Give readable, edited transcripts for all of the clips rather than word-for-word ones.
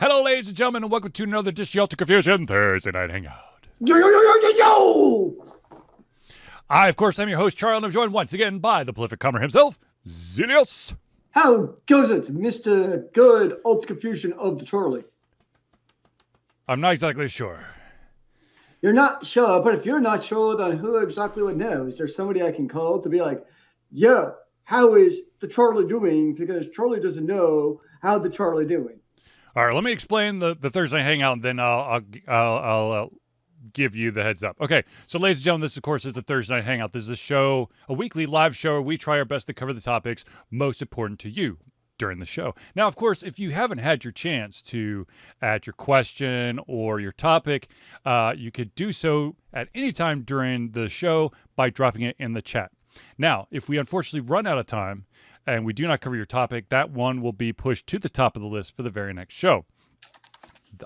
Hello, ladies and gentlemen, and welcome to another Diablo II Confusion Thursday Night Hangout. Yo, yo, yo, yo, yo, yo! I, of course, am your host, Charlie, and I'm joined once again by the prolific comer himself, Zealeus. How goes it, Mr. Good Alt Confusion of the Turley? I'm not exactly sure. You're not sure, but if you're not sure, then who exactly would know? Is there somebody I can call to be like, yeah, how is the Charlie doing? Because Charlie doesn't know how the Charlie doing. All right, let me explain the Thursday Hangout, and then I'll give you the heads up. Okay, so ladies and gentlemen, this, of course, is the Thursday Night Hangout. This is a show, a weekly live show where we try our best to cover the topics most important to you during the show. Now, of course, if you haven't had your chance to add your question or your topic, you could do so at any time during the show by dropping it in the chat. Now, if we unfortunately run out of time and we do not cover your topic, that one will be pushed to the top of the list for the very next show.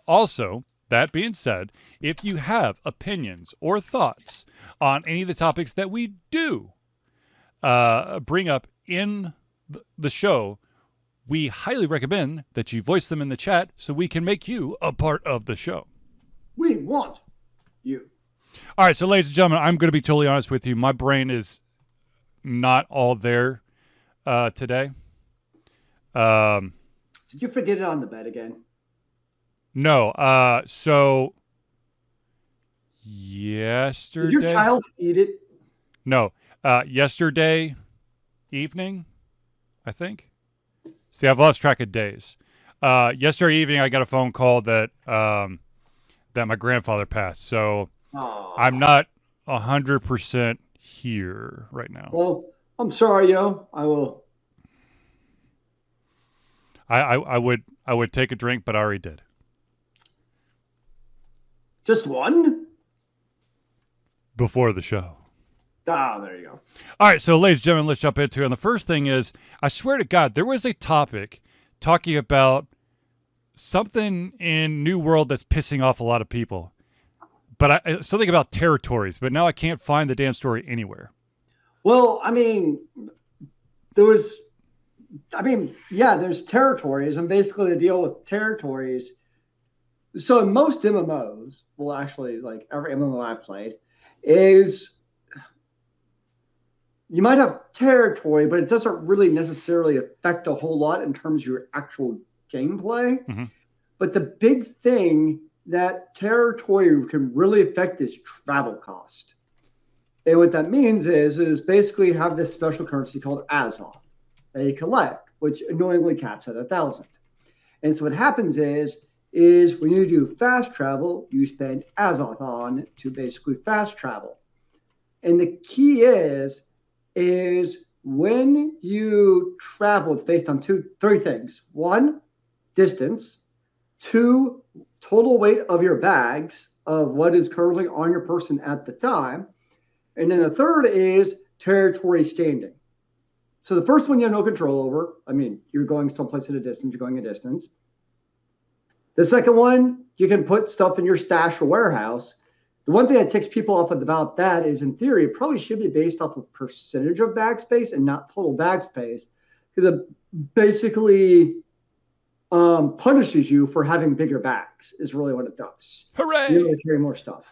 Also, that being said, if you have opinions or thoughts on any of the topics that we do bring up in the show, we highly recommend that you voice them in the chat so we can make you a part of the show. We want you. All right, so ladies and gentlemen, I'm going to be totally honest with you. My brain is not all there today. Did you forget it on the bed again? No. So yesterday. Did your child eat it? No. Yesterday evening, I think. See, I've lost track of days. Yesterday evening, I got a phone call that that my grandfather passed. So I'm not 100% here right now. Well, I'm sorry, yo. I will. I would take a drink, but I already did. Just one? Before the show. Ah, there you go. All right, so ladies and gentlemen, let's jump into it. And the first thing is, I swear to God, there was a topic talking about something in New World that's pissing off a lot of people. But something about territories, but now I can't find the damn story anywhere. Well, I mean, there's territories, and basically the deal with territories. So in most MMOs, well, actually, like every MMO I've played, is you might have territory, but it doesn't really necessarily affect a whole lot in terms of your actual gameplay. Mm-hmm. But the big thing that territory can really affect is travel cost. And what that means is basically have this special currency called Azoth that you collect, which annoyingly caps at 1,000. And so what happens is when you do fast travel, you spend Azoth on to basically fast travel. And the key is when you travel, it's based on three things. One, distance. Two, total weight of your bags of what is currently on your person at the time. And then the third is territory standing. So the first one you have no control over. I mean, you're going someplace at a distance, you're going a distance. The second one, you can put stuff in your stash or warehouse. The one thing that ticks people off about that is, in theory, it probably should be based off of percentage of bag space and not total bag space, because it basically punishes you for having bigger bags is really what it does. Hooray! You need to carry more stuff.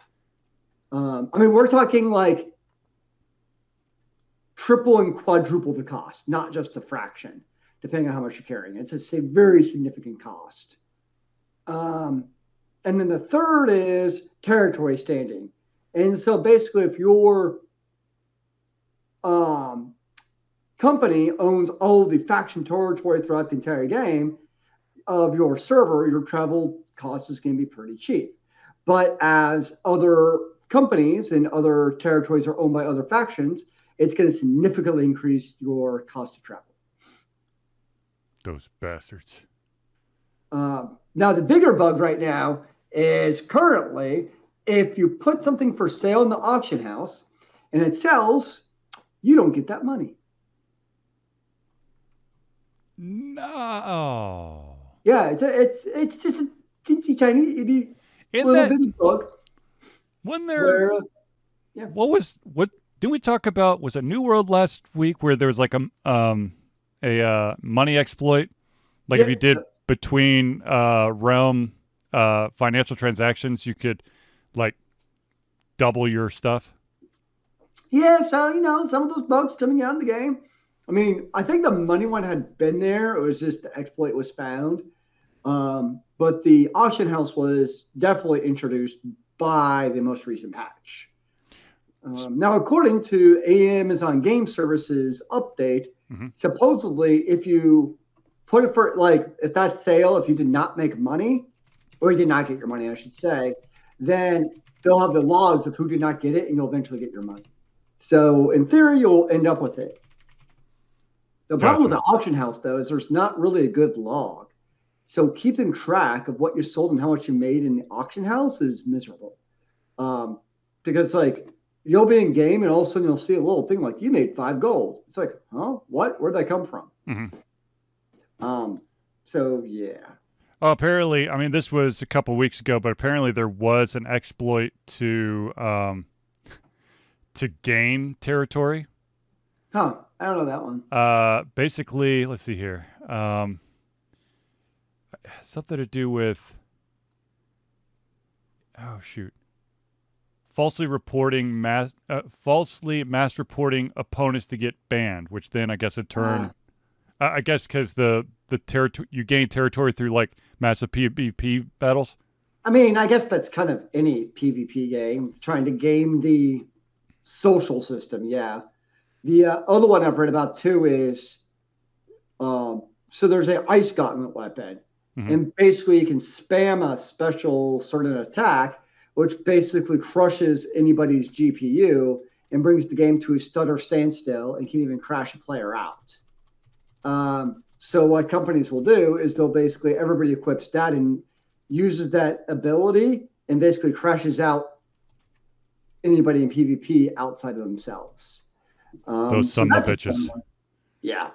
We're talking like triple and quadruple the cost, not just a fraction, depending on how much you're carrying. It's a very significant cost. And then the third is territory standing. And so basically, if your company owns all the faction territory throughout the entire game of your server, your travel cost is going to be pretty cheap. But as other companies and other territories are owned by other factions, it's going to significantly increase your cost of travel. Those bastards. Now, the bigger bug right now is currently, if you put something for sale in the auction house and it sells, you don't get that money. No. Yeah, it's just a teensy tiny little bitty bug. When there, what did we talk about? Was it New World last week where there was like a money exploit? Like if you did between realm financial transactions, you could like double your stuff. Yeah, so some of those bugs coming out in the game. I mean, I think the money one had been there. It was just the exploit was found. But the auction house was definitely introduced by the most recent patch. Now, according to Amazon Game Services update, supposedly if you put it for if that sale, if you did not make money, or you did not get your money, I should say, then they'll have the logs of who did not get it, and you'll eventually get your money. So in theory, you'll end up with it. The problem with the auction house, though, is there's not really a good log. So keeping track of what you sold and how much you made in the auction house is miserable. Because you'll be in game and all of a sudden you'll see a little thing like you made 5 gold. It's like, huh? What? Where'd that come from? So yeah. Oh, apparently, I mean, this was a couple weeks ago, but apparently there was an exploit to gain territory. Huh? I don't know that one. Basically, let's see here. Something to do with falsely mass reporting opponents to get banned, which then I guess in turn, I guess because the territory you gain territory through massive PvP battles. I mean, I guess that's kind of any PvP game trying to game the social system. Yeah. The other one I've read about too is so there's an ice gauntlet weapon. And basically you can spam a special certain attack, which basically crushes anybody's GPU and brings the game to a stutter standstill and can even crash a player out. So what companies will do is everybody equips that and uses that ability and basically crashes out anybody in PvP outside of themselves. Those son of bitches. Yeah.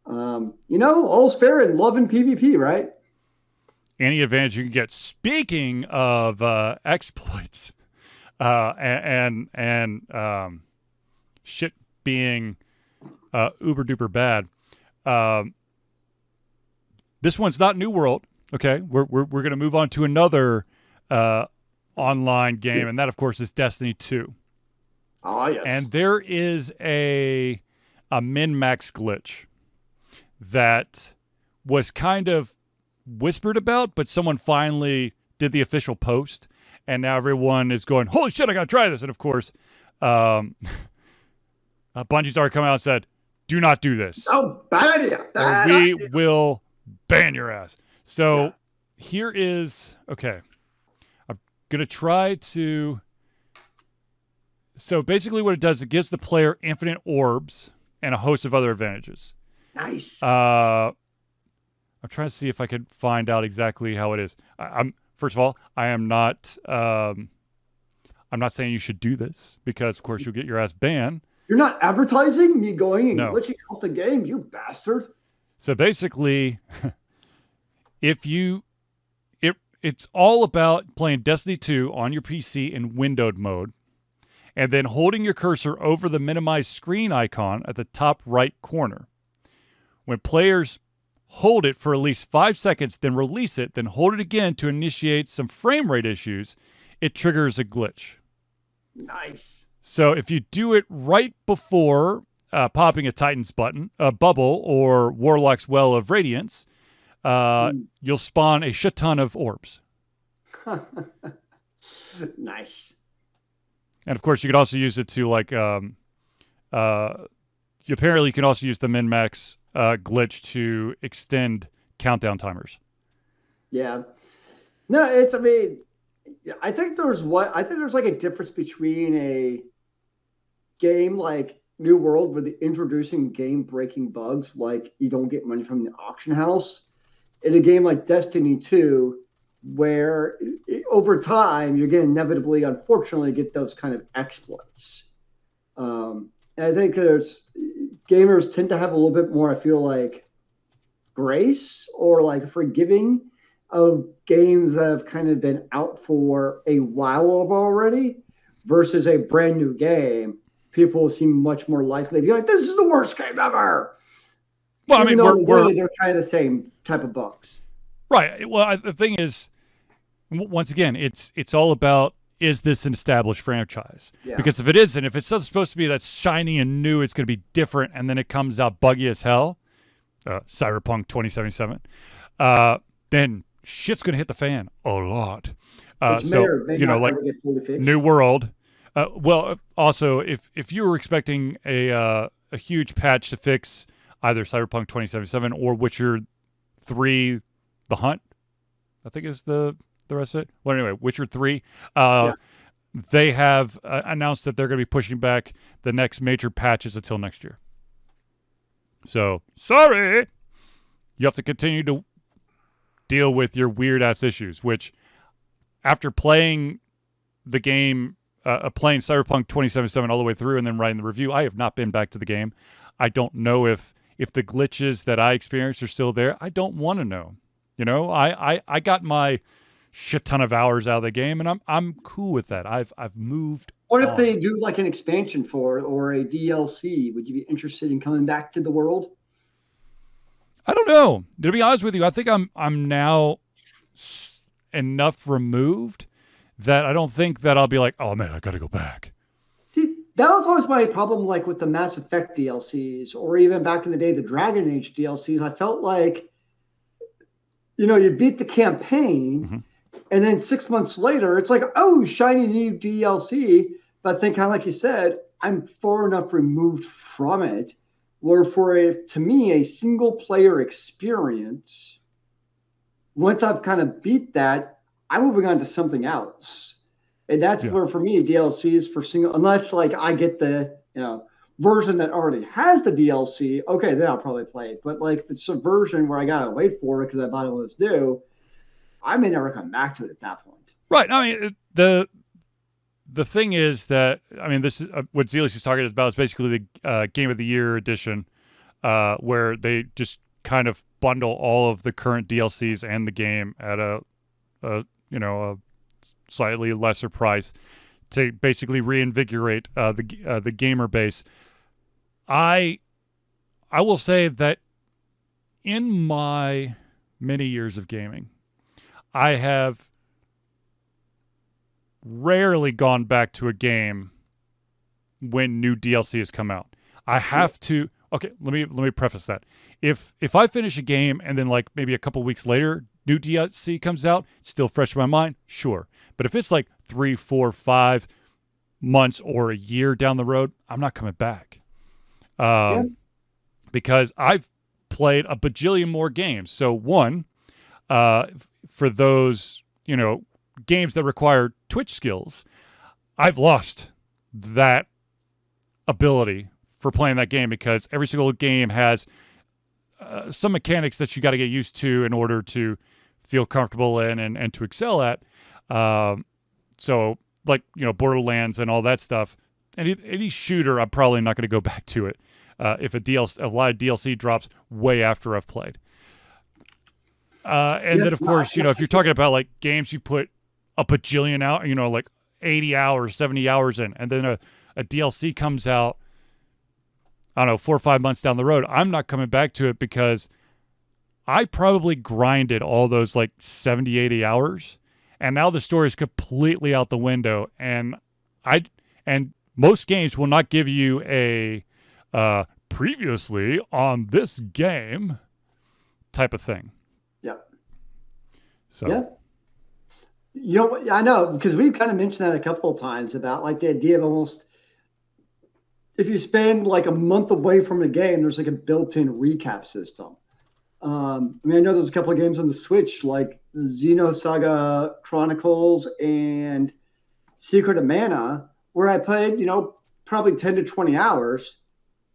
All's fair in love and PvP, right? Any advantage you can get. Speaking of exploits and shit being uber duper bad, this one's not New World. Okay, we're gonna move on to another online game, and that of course is Destiny 2. Oh yes. And there is a min-max glitch that was kind of whispered about, but someone finally did the official post, and now everyone is going, holy shit, I gotta try this. And of course, Bungie's already come out and said, do not do this. Oh, bad idea. Or we will ban your ass. So here is, okay, I'm gonna try to, so basically what it does, it gives the player infinite orbs and a host of other advantages. Nice. I'm trying to see if I could find out exactly how it is. I'm first of all, I am not. I'm not saying you should do this because, of course, you'll get your ass banned. You're not advertising me going and glitching out the game, you bastard. So basically, it's all about playing Destiny 2 on your PC in windowed mode, and then holding your cursor over the minimize screen icon at the top right corner. When players hold it for at least 5 seconds, then release it, then hold it again to initiate some frame rate issues, it triggers a glitch. Nice. So if you do it right before popping a Titan's bubble or Warlock's Well of Radiance, you'll spawn a shit ton of orbs. Nice. And of course, you could also use it to apparently you can also use the min-max glitch to extend countdown timers. Yeah. No, I think there's like a difference between a game like New World where they're introducing game-breaking bugs like you don't get money from the auction house, in a game like Destiny 2 where over time you're going to inevitably, unfortunately, get those kind of exploits. And I think gamers tend to have a little bit more, I feel like, grace or forgiving of games that have kind of been out for a while already versus a brand new game. People seem much more likely to be like, this is the worst game ever. Well, I mean, they're kind of the same type of bugs. Right. Well, the thing is, once again, it's all about, is this an established franchise? Yeah. Because if it isn't, if it's supposed to be that shiny and new, it's going to be different, and then it comes out buggy as hell, Cyberpunk 2077, then shit's going to hit the fan a lot. So like New World. Well, also, if you were expecting a huge patch to fix either Cyberpunk 2077 or Witcher 3, The Hunt, I think is the rest of it. Well, anyway, Witcher 3. They have announced that they're going to be pushing back the next major patches until next year. So, sorry. You have to continue to deal with your weird-ass issues, which, after playing the game, playing Cyberpunk 2077 all the way through and then writing the review, I have not been back to the game. I don't know if the glitches that I experienced are still there. I don't want to know. I got my shit ton of hours out of the game, and I'm cool with that. I've moved. What if they do like an expansion for it or a DLC? Would you be interested in coming back to the world? I don't know. To be honest with you, I think I'm now enough removed that I don't think that I'll be like, oh man, I got to go back. See, that was always my problem, like with the Mass Effect DLCs, or even back in the day, the Dragon Age DLCs. I felt like, you beat the campaign, and then 6 months later, it's like, oh, shiny new DLC. But then, kind of like you said, I'm far enough removed from it, where to me, a single player experience, once I've kind of beat that, I'm moving on to something else. And that's where, for me, DLC is for single, unless like I get the, version that already has the DLC, okay, then I'll probably play it. But like if it's a version where I gotta wait for it because I thought it was due, I may never come back to it at that point. Right. I mean, the thing is that, this is what Zealeus is talking about is basically the Game of the Year edition, where they just kind of bundle all of the current DLCs and the game at a slightly lesser price to basically reinvigorate the gamer base. I will say that in my many years of gaming, I have rarely gone back to a game when new DLC has come out. I have to. Okay, let me preface that. If I finish a game and then like maybe a couple weeks later new DLC comes out, it's still fresh in my mind, sure. But if it's like 3, 4, 5 months or a year down the road, I'm not coming back. Because I've played a bajillion more games. So one, for those, games that require Twitch skills, I've lost that ability for playing that game because every single game has some mechanics that you got to get used to in order to feel comfortable in and to excel at. So like, Borderlands and all that stuff, any shooter, I'm probably not going to go back to it. If a lot of DLC drops way after I've played. Then of course, if you're talking about like games you put a bajillion out, like 80 hours, 70 hours in, and then a DLC comes out, I don't know, 4 or 5 months down the road, I'm not coming back to it because I probably grinded all those like 70, 80 hours, and now the story is completely out the window, and most games will not give you a previously on this game type of thing. Yeah. So. Yeah. I know, because we've kind of mentioned that a couple of times about like the idea of almost, if you spend like a month away from the game, there's like a built-in recap system. I know there's a couple of games on the Switch, like Xenosaga Chronicles and Secret of Mana, where I played, probably 10 to 20 hours.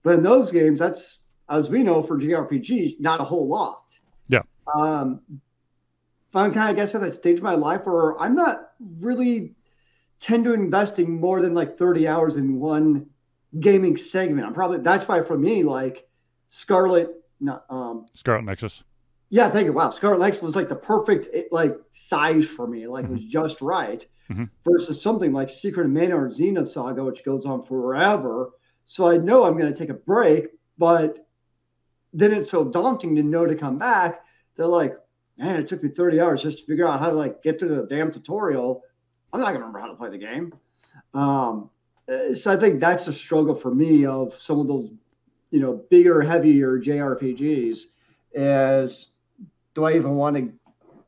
But in those games, that's, as we know, for JRPGs, not a whole lot. Yeah. I'm kind of, I guess, at that stage of my life where I'm not really tend to investing more than like 30 hours in one gaming segment. That's why for me, like Scarlet Nexus. Yeah, thank you. Wow. Scarlet Nexus was like the perfect size for me. Like it was just right. Versus something like Secret of Mana or Xenosaga, which goes on forever. So I know I'm going to take a break, but then it's so daunting to know to come back. They're like, man, it took me 30 hours just to figure out how to like get to the damn tutorial. I'm not gonna remember how to play the game. So I think that's the struggle for me of some of those, bigger, heavier JRPGs is, do I even want to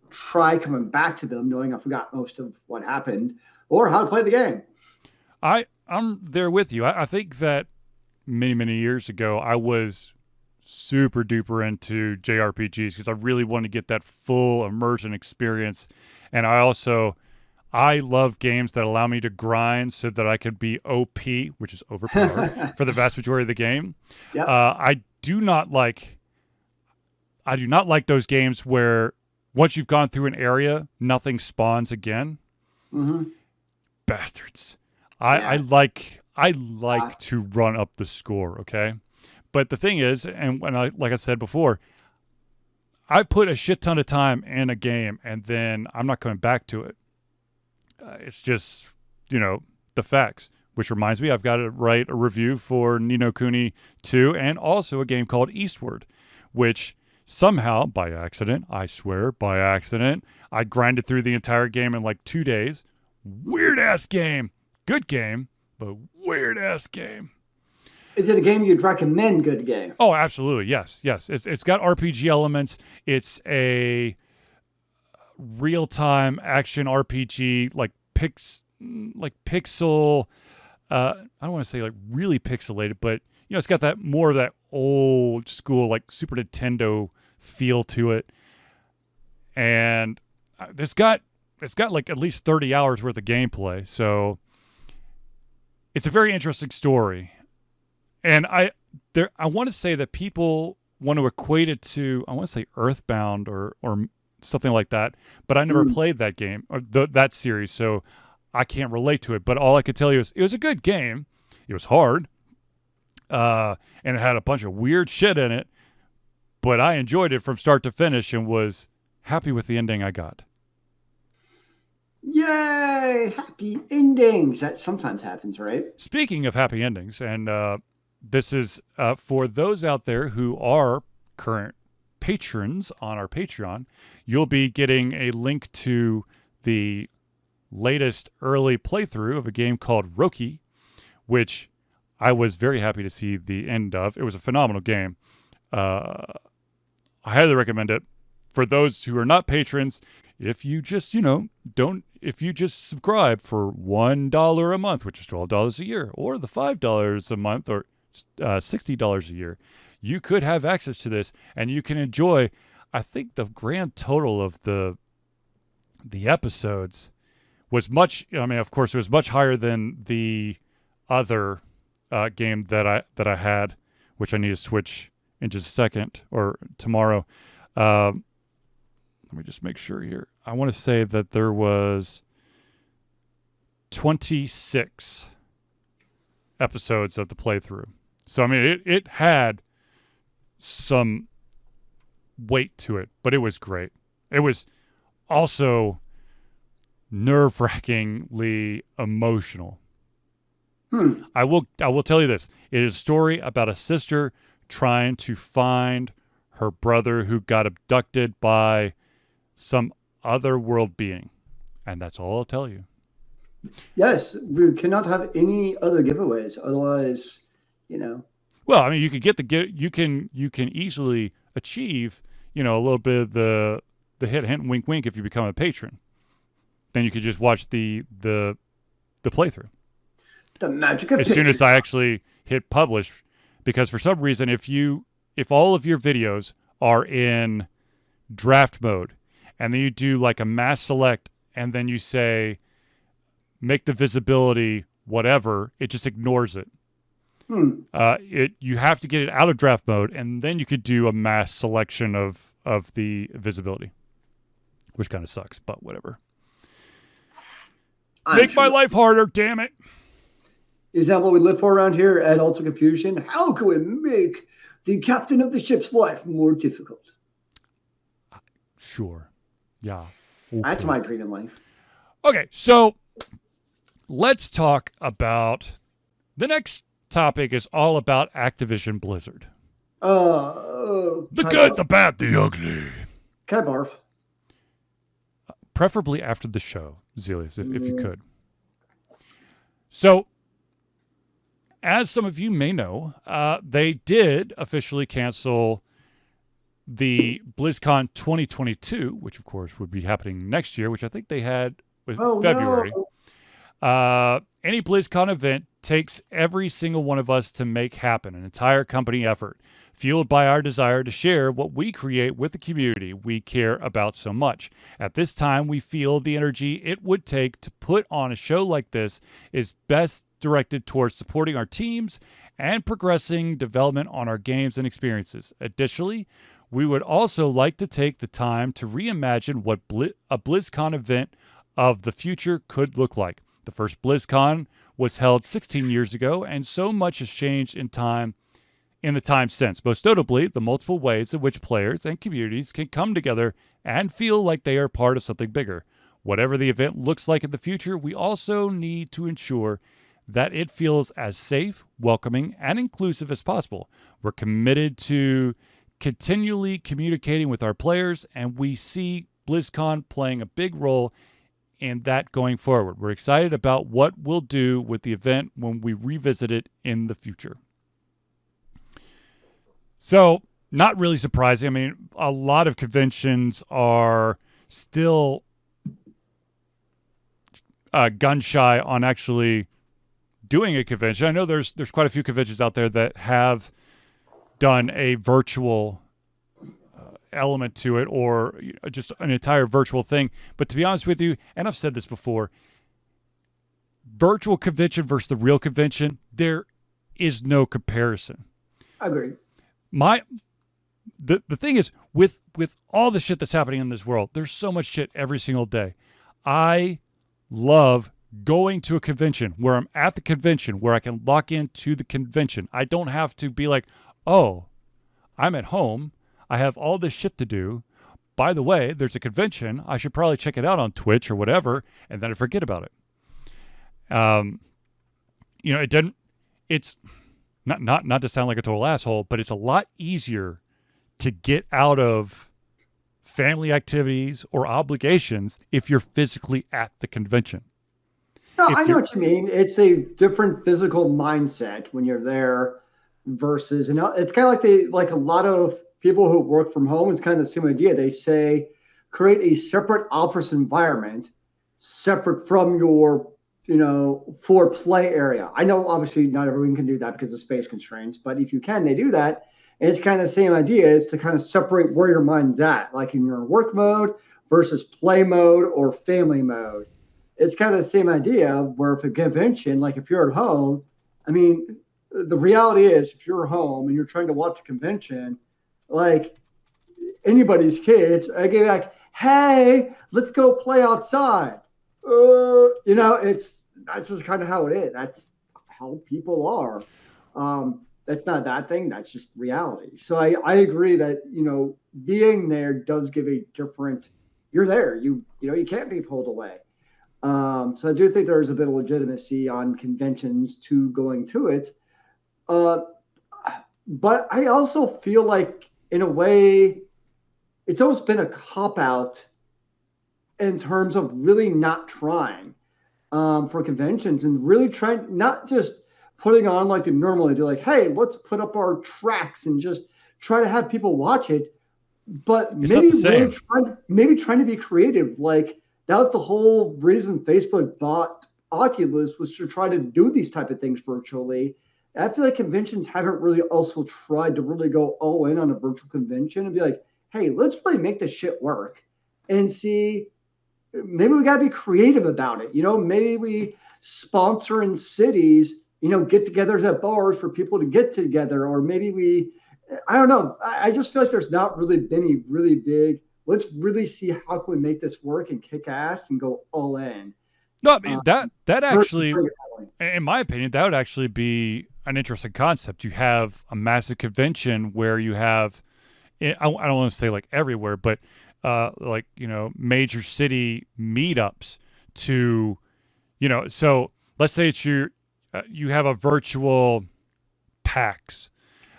try coming back to them knowing I forgot most of what happened or how to play the game? I'm there with you. I think that many years ago, I was super duper into JRPGs because I really wanted to get that full immersion experience. And I love games that allow me to grind so that I could be OP, which is overpowered, for the vast majority of the game. Yep. I do not like those games where once you've gone through an area, nothing spawns again. Mm-hmm. Bastards. I like to run up the score, okay? But the thing is, and like I said before, I put a shit ton of time in a game and then I'm not coming back to it. It's just, the facts. Which reminds me, I've got to write a review for Ni no Kuni 2 and also a game called Eastward, which somehow, by accident, I swear, by accident, I grinded through the entire game in like 2 days. Weird-ass game. Good game, but weird-ass game. Is it a game you'd recommend? Good game? Oh, absolutely. Yes. It's got RPG elements. It's a real-time action RPG, like pixel. I don't want to say like really pixelated, but it's got that more of that old school like Super Nintendo feel to it, and it's got like at least 30 hours worth of gameplay. So it's a very interesting story. And I want to say that people want to equate it to, I want to say Earthbound or something like that, but I never played that game or that series, so I can't relate to it. But all I could tell you is it was a good game. It was hard, and it had a bunch of weird shit in it, but I enjoyed it from start to finish and was happy with the ending I got. Yay! Happy endings. That sometimes happens, right? Speaking of happy endings, and this is for those out there who are current patrons on our Patreon, you'll be getting a link to the latest early playthrough of a game called Roki, which I was very happy to see the end of. It was a phenomenal game. I highly recommend it. For those who are not patrons, if you just, if you just subscribe for $1 a month, which is $12 a year, or the $5 a month, or $60 a year, you could have access to this, and you can enjoy. I think the grand total of the episodes was much. I mean, of course, it was much higher than the other game that I had, which I need to switch in just a second or tomorrow. Let me just make sure here. I want to say that there was 26 episodes of the playthrough. So, I mean, it had some weight to it, but it was great. It was also nerve-wrackingly emotional. I will tell you this. It is a story about a sister trying to find her brother who got abducted by some other world being. And that's all I'll tell you. Yes, we cannot have any other giveaways. Otherwise, Well, I mean, you could you can easily achieve, a little bit of the hint, wink, wink if you become a patron. Then you could just watch the playthrough. The magic of as soon as I actually hit publish, because for some reason, if all of your videos are in draft mode, and then you do like a mass select, and then you say, make the visibility whatever, it just ignores it. You have to get it out of draft mode, and then you could do a mass selection of the visibility, which kind of sucks, but whatever. Make my life harder, damn it. Is that what we live for around here at Ultra Confusion? How can we make the captain of the ship's life more difficult? Sure. Yeah. Okay. That's my dream in life. Okay, so let's talk about the next topic is all about Activision Blizzard. The good, the bad, the ugly. Can I barf? preferably after the show, Zealeus, if you could. So, as some of you may know, they did officially cancel the BlizzCon 2022, which of course would be happening next year, which I think they had with February. No. Any BlizzCon event takes every single one of us to make happen, an entire company effort, fueled by our desire to share what we create with the community we care about so much. At this time, we feel the energy it would take to put on a show like this is best directed towards supporting our teams and progressing development on our games and experiences. Additionally, we would also like to take the time to reimagine what a BlizzCon event of the future could look like. The first BlizzCon was held 16 years ago, and so much has changed in the time since. Most notably, the multiple ways in which players and communities can come together and feel like they are part of something bigger. Whatever the event looks like in the future, we also need to ensure that it feels as safe, welcoming, and inclusive as possible. We're committed to continually communicating with our players, and we see BlizzCon playing a big role in that going forward. We're excited about what we'll do with the event when we revisit it in the future. So, not really surprising. I mean, a lot of conventions are still gun shy on actually doing a convention. I know there's quite a few conventions out there that have done a virtual element to it, or just an entire virtual thing. But to be honest with you, and I've said this before, virtual convention versus the real convention, there is no comparison. I agree. The thing is, with all the shit that's happening in this world, there's so much shit every single day. I love going to a convention where I'm at the convention, where I can lock into the convention. I don't have to be like, oh, I'm at home, I have all this shit to do. By the way, there's a convention. I should probably check it out on Twitch or whatever, and then I forget about it. It's not to sound like a total asshole, but it's a lot easier to get out of family activities or obligations if you're physically at the convention. No, I know what you mean. It's a different physical mindset when you're there versus, and it's kind of like a lot of people who work from home. It's kind of the same idea. They say create a separate office environment, separate from your, for play area. I know obviously not everyone can do that because of space constraints, but if you can, they do that. And it's kind of the same idea, is to kind of separate where your mind's at, like in your work mode versus play mode or family mode. It's kind of the same idea where if a convention, like if you're at home, I mean, the reality is if you're home and you're trying to watch a convention, like anybody's kids, I get like, hey, let's go play outside. That's just kind of how it is. That's how people are. That's not a bad thing. That's just reality. So I agree that, being there does give a different, you're there, you can't be pulled away. So I do think there's a bit of legitimacy on conventions to going to it. But I also feel like, in a way, it's almost been a cop-out in terms of really not trying for conventions and really trying, not just putting on like they normally do, like, hey, let's put up our tracks and just try to have people watch it. But maybe really trying to be creative. Like, that was the whole reason Facebook bought Oculus, was to try to do these type of things virtually. I feel like conventions haven't really also tried to really go all in on a virtual convention and be like, hey, let's really make this shit work and see, maybe we got to be creative about it. Maybe we sponsor in cities, get-togethers at bars for people to get together, or maybe I don't know. I just feel like there's not really been a really big, let's really see how can we make this work and kick ass and go all in. No, I mean, that actually, in my opinion, that would actually be an interesting concept. You have a massive convention where you have, I don't want to say like everywhere, but major city meetups to, so let's say it's you have a virtual PAX.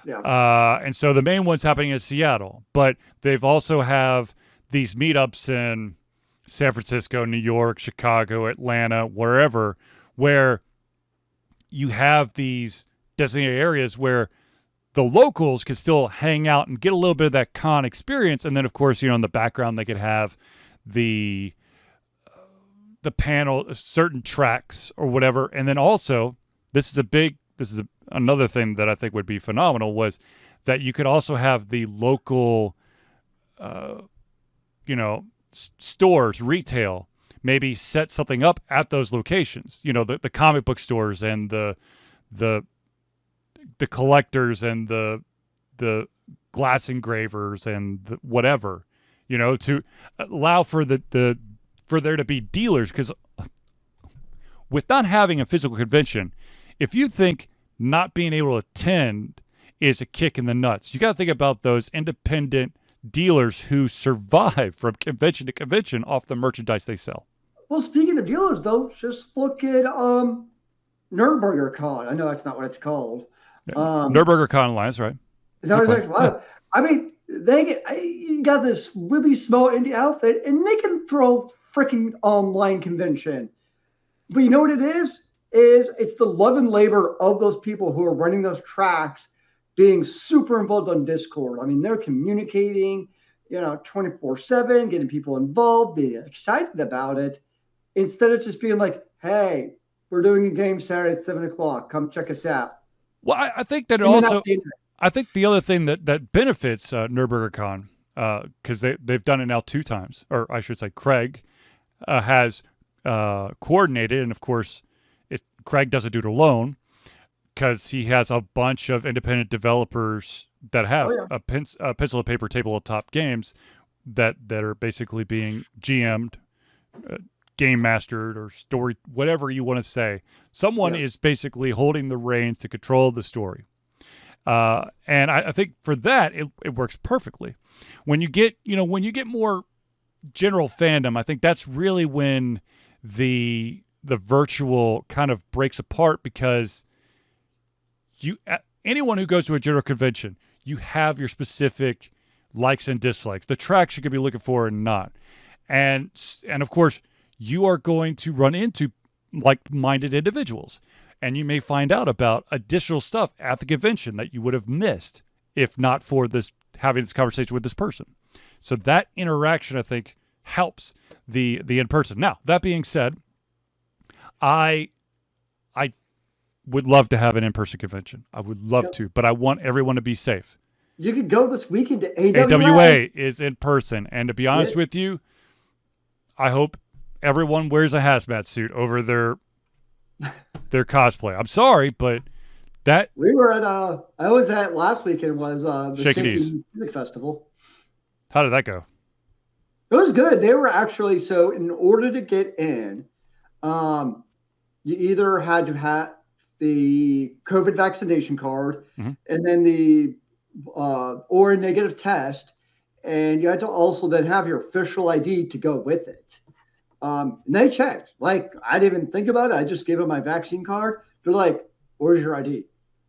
Yeah. And so the main one's happening in Seattle, but they've also have these meetups in San Francisco, New York, Chicago, Atlanta, wherever, where you have these designated areas where the locals could still hang out and get a little bit of that con experience. And then, of course, in the background, they could have the panel, certain tracks or whatever. And then also, another thing that I think would be phenomenal was that you could also have the local, stores, retail, maybe set something up at those locations. The comic book stores and the collectors and the glass engravers and whatever, to allow for for there to be dealers. Because with not having a physical convention, if you think not being able to attend is a kick in the nuts, you got to think about those independent dealers who survive from convention to convention off the merchandise they sell. Well, speaking of dealers, though, just look at Nürburgring Con. I know that's not what it's called. Nürburgring Con Alliance, right? Is that what it's called? I mean, you got this really small indie outfit, and they can throw freaking online convention. But you know what it is? It's the love and labor of those people who are running those tracks, being super involved on Discord. I mean, they're communicating, 24/7, getting people involved, being excited about it, instead of just being like, "Hey, we're doing a game Saturday at 7:00. Come check us out." Well, I think that I think the other thing that benefits Nürburgring Con, because they've done it now 2 times, or I should say, Craig has coordinated, and of course, Craig doesn't do it alone, because he has a bunch of independent developers that have a pencil and paper tabletop games that are basically being GM'd, game mastered, or story, whatever you want to say. Someone is basically holding the reins to control the story. And I think for that, it works perfectly. When you get more general fandom, I think that's really when the virtual kind of breaks apart, because anyone who goes to a general convention, you have your specific likes and dislikes, the tracks you could be looking for and not. And of course, you are going to run into like-minded individuals, and you may find out about additional stuff at the convention that you would have missed if not for having this conversation with this person. So that interaction, I think, helps the in-person. Now, that being said, I would love to have an in-person convention. I would love to, but I want everyone to be safe. You could go this weekend to AWA is in person, and to be honest with you, I hope everyone wears a hazmat suit over their cosplay. I'm sorry, but that we were at I was at last weekend was the Shaky Music Festival. How did that go? It was good. They were actually, so in order to get in, you either had to have the COVID vaccination card, and then or a negative test, and you had to also then have your official ID to go with it. And they checked. Like, I didn't even think about it. I just gave them my vaccine card. They're like, "Where's your ID?"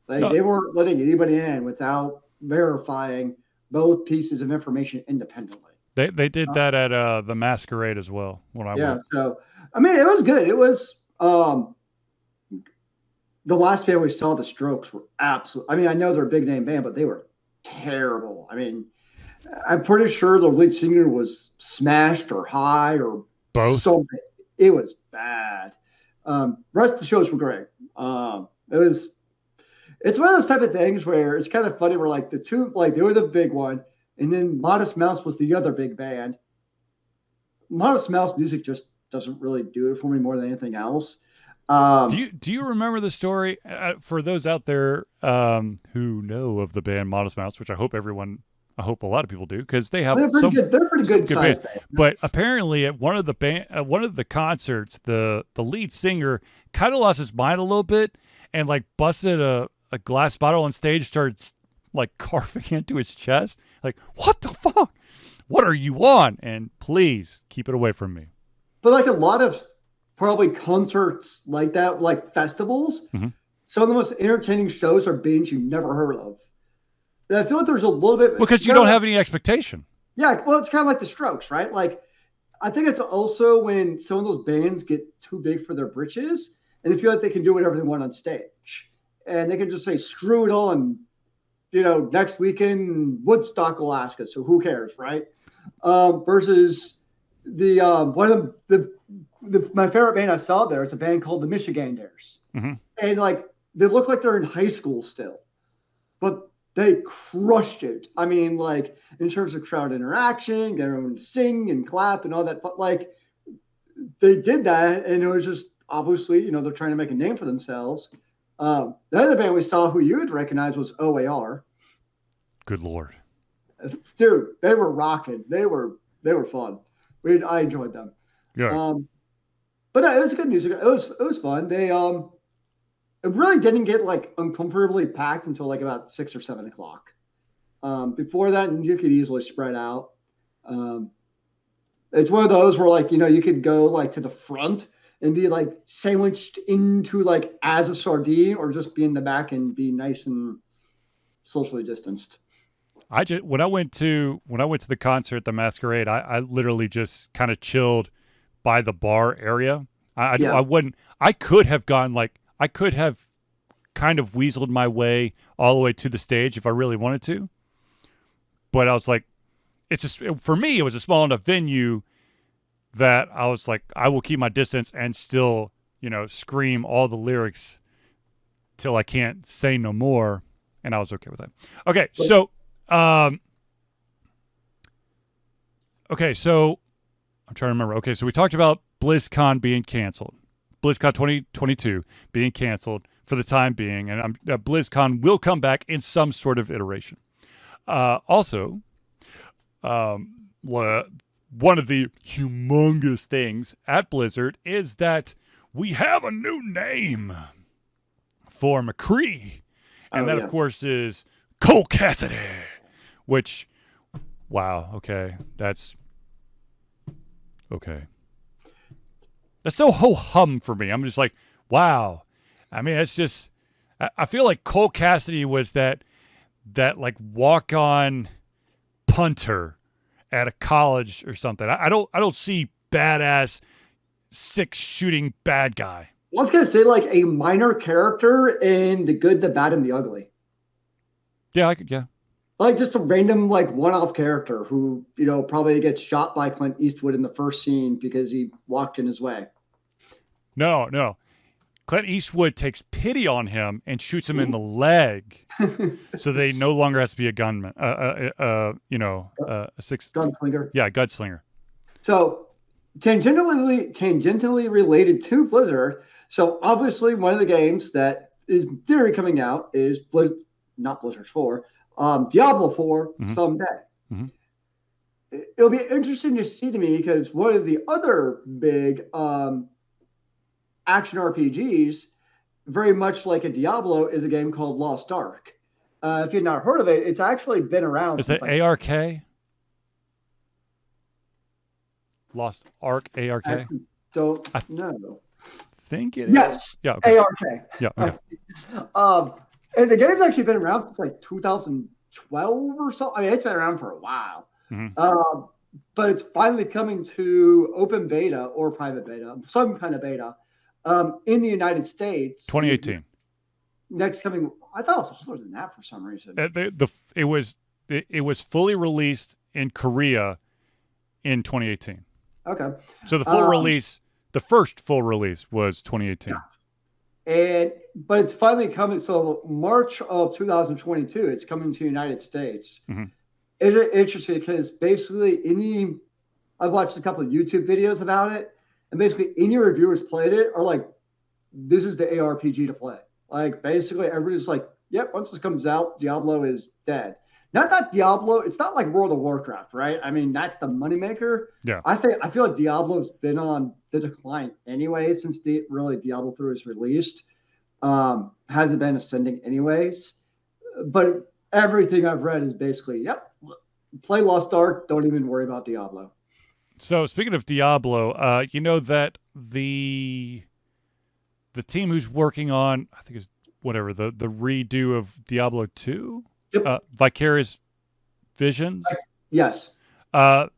Like, they weren't letting anybody in without verifying both pieces of information independently. They did that at the Masquerade as well when I went. So I mean, it was good. It was the last band we saw, the Strokes, were absolute. I mean, I know they're a big name band, but they were terrible. I mean, I'm pretty sure the lead singer was smashed or high or both. So it was bad. Rest of the shows were great. It's one of those type of things where it's kind of funny. Where like the two, like they were the big one, and then Modest Mouse was the other big band. Modest Mouse music just doesn't really do it for me more than anything else. Do you remember the story for those out there who know of the band Modest Mouse, which I hope a lot of people do, because they have they're pretty good size band. But apparently at one of the concerts, the lead singer kind of lost his mind a little bit and like busted a glass bottle on stage, started like carving into his chest. Like, what the fuck? What are you on? And please keep it away from me. But like a lot of probably concerts like that, like festivals, some of the most entertaining shows are bands you've never heard of. And I feel like there's a little bit... Because you don't have any expectation. Yeah, well, it's kind of like the Strokes, right? Like, I think it's also when some of those bands get too big for their britches and they feel like they can do whatever they want on stage. And they can just say, screw it on, next weekend in Woodstock, Alaska. So who cares, right? Versus the one of my favorite band I saw there is a band called the Michiganders. Mm-hmm. And like they look like they're in high school still, but they crushed it. I mean, like in terms of crowd interaction, get everyone to sing and clap and all that. But like they did that, and it was just obviously, they're trying to make a name for themselves. The other band we saw who you would recognize was OAR. Good Lord. Dude, they were rocking. They were fun. I enjoyed them. Yeah. But it was good music. It was fun. They it really didn't get like uncomfortably packed until like about 6 or 7 o'clock. Before that, you could easily spread out. It's one of those where like you could go like to the front and be like sandwiched into like as a sardine, or just be in the back and be nice and socially distanced. When I went to the concert, the Masquerade, I literally just kind of chilled by the bar area. I could have kind of weaseled my way all the way to the stage if I really wanted to. But I was like, for me, it was a small enough venue that I was like, I will keep my distance and still, scream all the lyrics till I can't say no more. And I was okay with that. Okay. So I'm trying to remember. Okay. So we talked about BlizzCon being canceled. BlizzCon 2022 being canceled for the time being, and BlizzCon will come back in some sort of iteration. Also, one of the humongous things at Blizzard is that we have a new name for McCree, and of course, is Cole Cassidy, which, wow, okay, that's okay. That's so ho-hum for me. I'm just like, wow. I mean, it's just, I feel like Cole Cassidy was that like walk-on punter at a college or something. I don't see badass 6-shooting bad guy. I was going to say like a minor character in The Good, the Bad, and the Ugly. Yeah, Like just a random like one-off character who, probably gets shot by Clint Eastwood in the first scene because he walked in his way. No. Clint Eastwood takes pity on him and shoots him in the leg, so they no longer has to be a gunman. A gunslinger. Yeah, gunslinger. So tangentially related to Blizzard. So obviously one of the games that is in theory coming out is not Blizzard 4, Diablo 4 someday. Mm-hmm. It'll be interesting to see to me because one of the other big action RPGs, very much like a Diablo, is a game called Lost Ark. If you've not heard of it, it's actually been around. Is it ARK? Lost Ark, ARK? I don't know. Think it yes. is. Yeah. Okay. ARK. Yeah. Okay. And the game's actually been around since like 2012 or so. I mean, it's been around for a while. Mm-hmm. But it's finally coming to open beta or private beta, some kind of beta, in the United States. 2018. Next coming, I thought it was older than that for some reason. It was fully released in Korea in 2018. Okay. So the full release, the first full release was 2018. Yeah. But it's finally coming. So March of 2022, it's coming to the United States. Mm-hmm. It's interesting because basically I've watched a couple of YouTube videos about it, and basically any reviewers played it are like, this is the ARPG to play. Like basically everybody's like, yep, once this comes out, Diablo is dead. Not that Diablo, it's not like World of Warcraft, right? I mean, that's the moneymaker. Yeah. I feel like Diablo's been on the decline anyway since Diablo 3 was released. Hasn't been ascending anyways. But everything I've read is basically, yep, play Lost Ark, don't even worry about Diablo. So speaking of Diablo, you know that the team who's working on, I think it's whatever, the redo of Diablo 2? Yep. Vicarious Visions? Yes.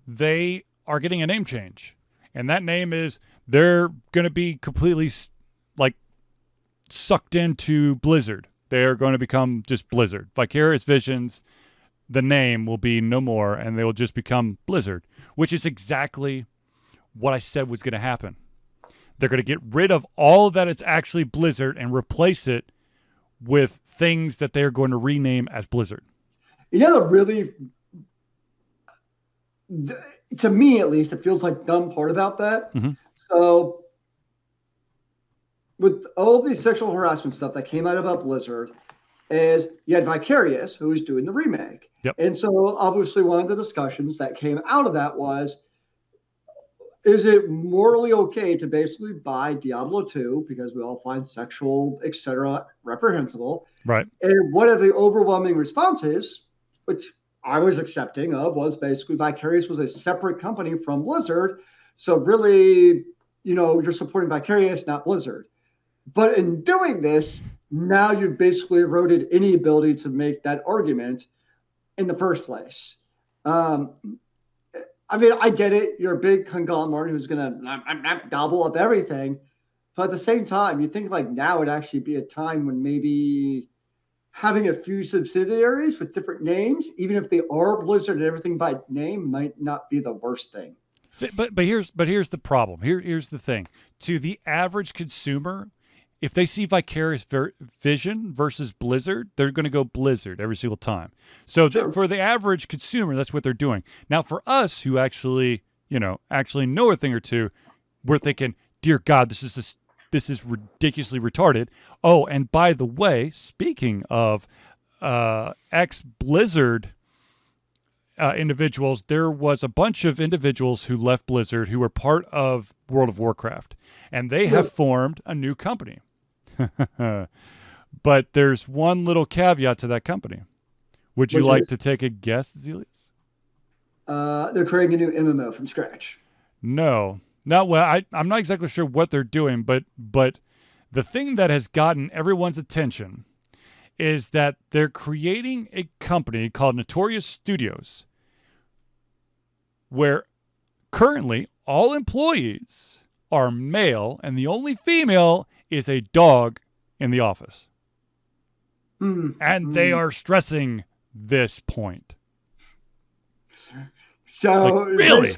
They are getting a name change, and that name is they're going to be completely like sucked into Blizzard. They are going to become just Blizzard. Vicarious Visions, the name will be no more, and they will just become Blizzard, which is exactly what I said was going to happen. They're going to get rid of all of that it's actually Blizzard and replace it with things that they're going to rename as Blizzard. You know, really, to me at least, it feels like dumb part about that. Mm-hmm. So with all these sexual harassment stuff that came out about Blizzard, is you had Vicarious, who was doing the remake. Yep. And so obviously one of the discussions that came out of that was, is it morally okay to basically buy Diablo II because we all find sexual, etc., reprehensible? Right. And one of the overwhelming responses, which I was accepting of, was basically Vicarious was a separate company from Blizzard. So really, you're supporting Vicarious, not Blizzard. But in doing this, now you've basically eroded any ability to make that argument in the first place. I mean, I get it. You're a big conglomerate who's going to gobble up everything. But at the same time, you think like now would actually be a time when maybe having a few subsidiaries with different names, even if they are Blizzard and everything by name, might not be the worst thing. But here's the problem. Here's the thing. To the average consumer, if they see Vicarious Vision versus Blizzard, they're going to go Blizzard every single time. So for the average consumer, that's what they're doing. Now, for us who actually know a thing or two, we're thinking, dear God, this is ridiculously retarded. Oh, and by the way, speaking of ex-Blizzard individuals, there was a bunch of individuals who left Blizzard who were part of World of Warcraft, and they have formed a new company. But there's one little caveat to that company. Would you like to take a guess, Zealeus? They're creating a new MMO from scratch. No, not well. I'm not exactly sure what they're doing, but the thing that has gotten everyone's attention is that they're creating a company called Notorious Studios, where currently all employees are male, and the only female is a dog in the office. And they are stressing this point. So really?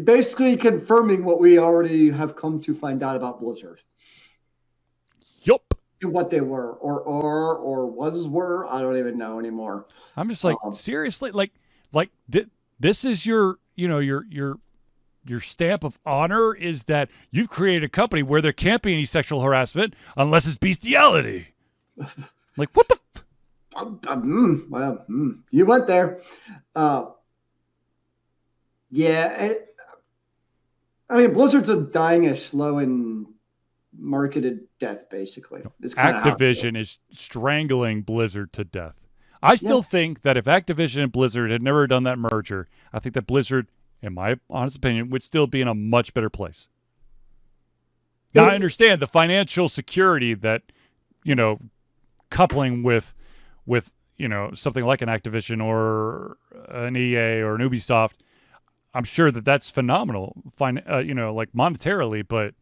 Basically confirming what we already have come to find out about Blizzard. Yup. And what they were or were, I don't even know anymore. I'm just like, seriously? Like this is your stamp of honor is that you've created a company where there can't be any sexual harassment unless it's bestiality. Like, what the? You went there. Yeah. I mean, Blizzard's dying a slow and marketed death, basically. Activision is strangling Blizzard to death. I still think that if Activision and Blizzard had never done that merger, I think that Blizzard, in my honest opinion, would still be in a much better place. Now, I understand the financial security that, coupling with something like an Activision or an EA or an Ubisoft, I'm sure that that's phenomenal, like monetarily, but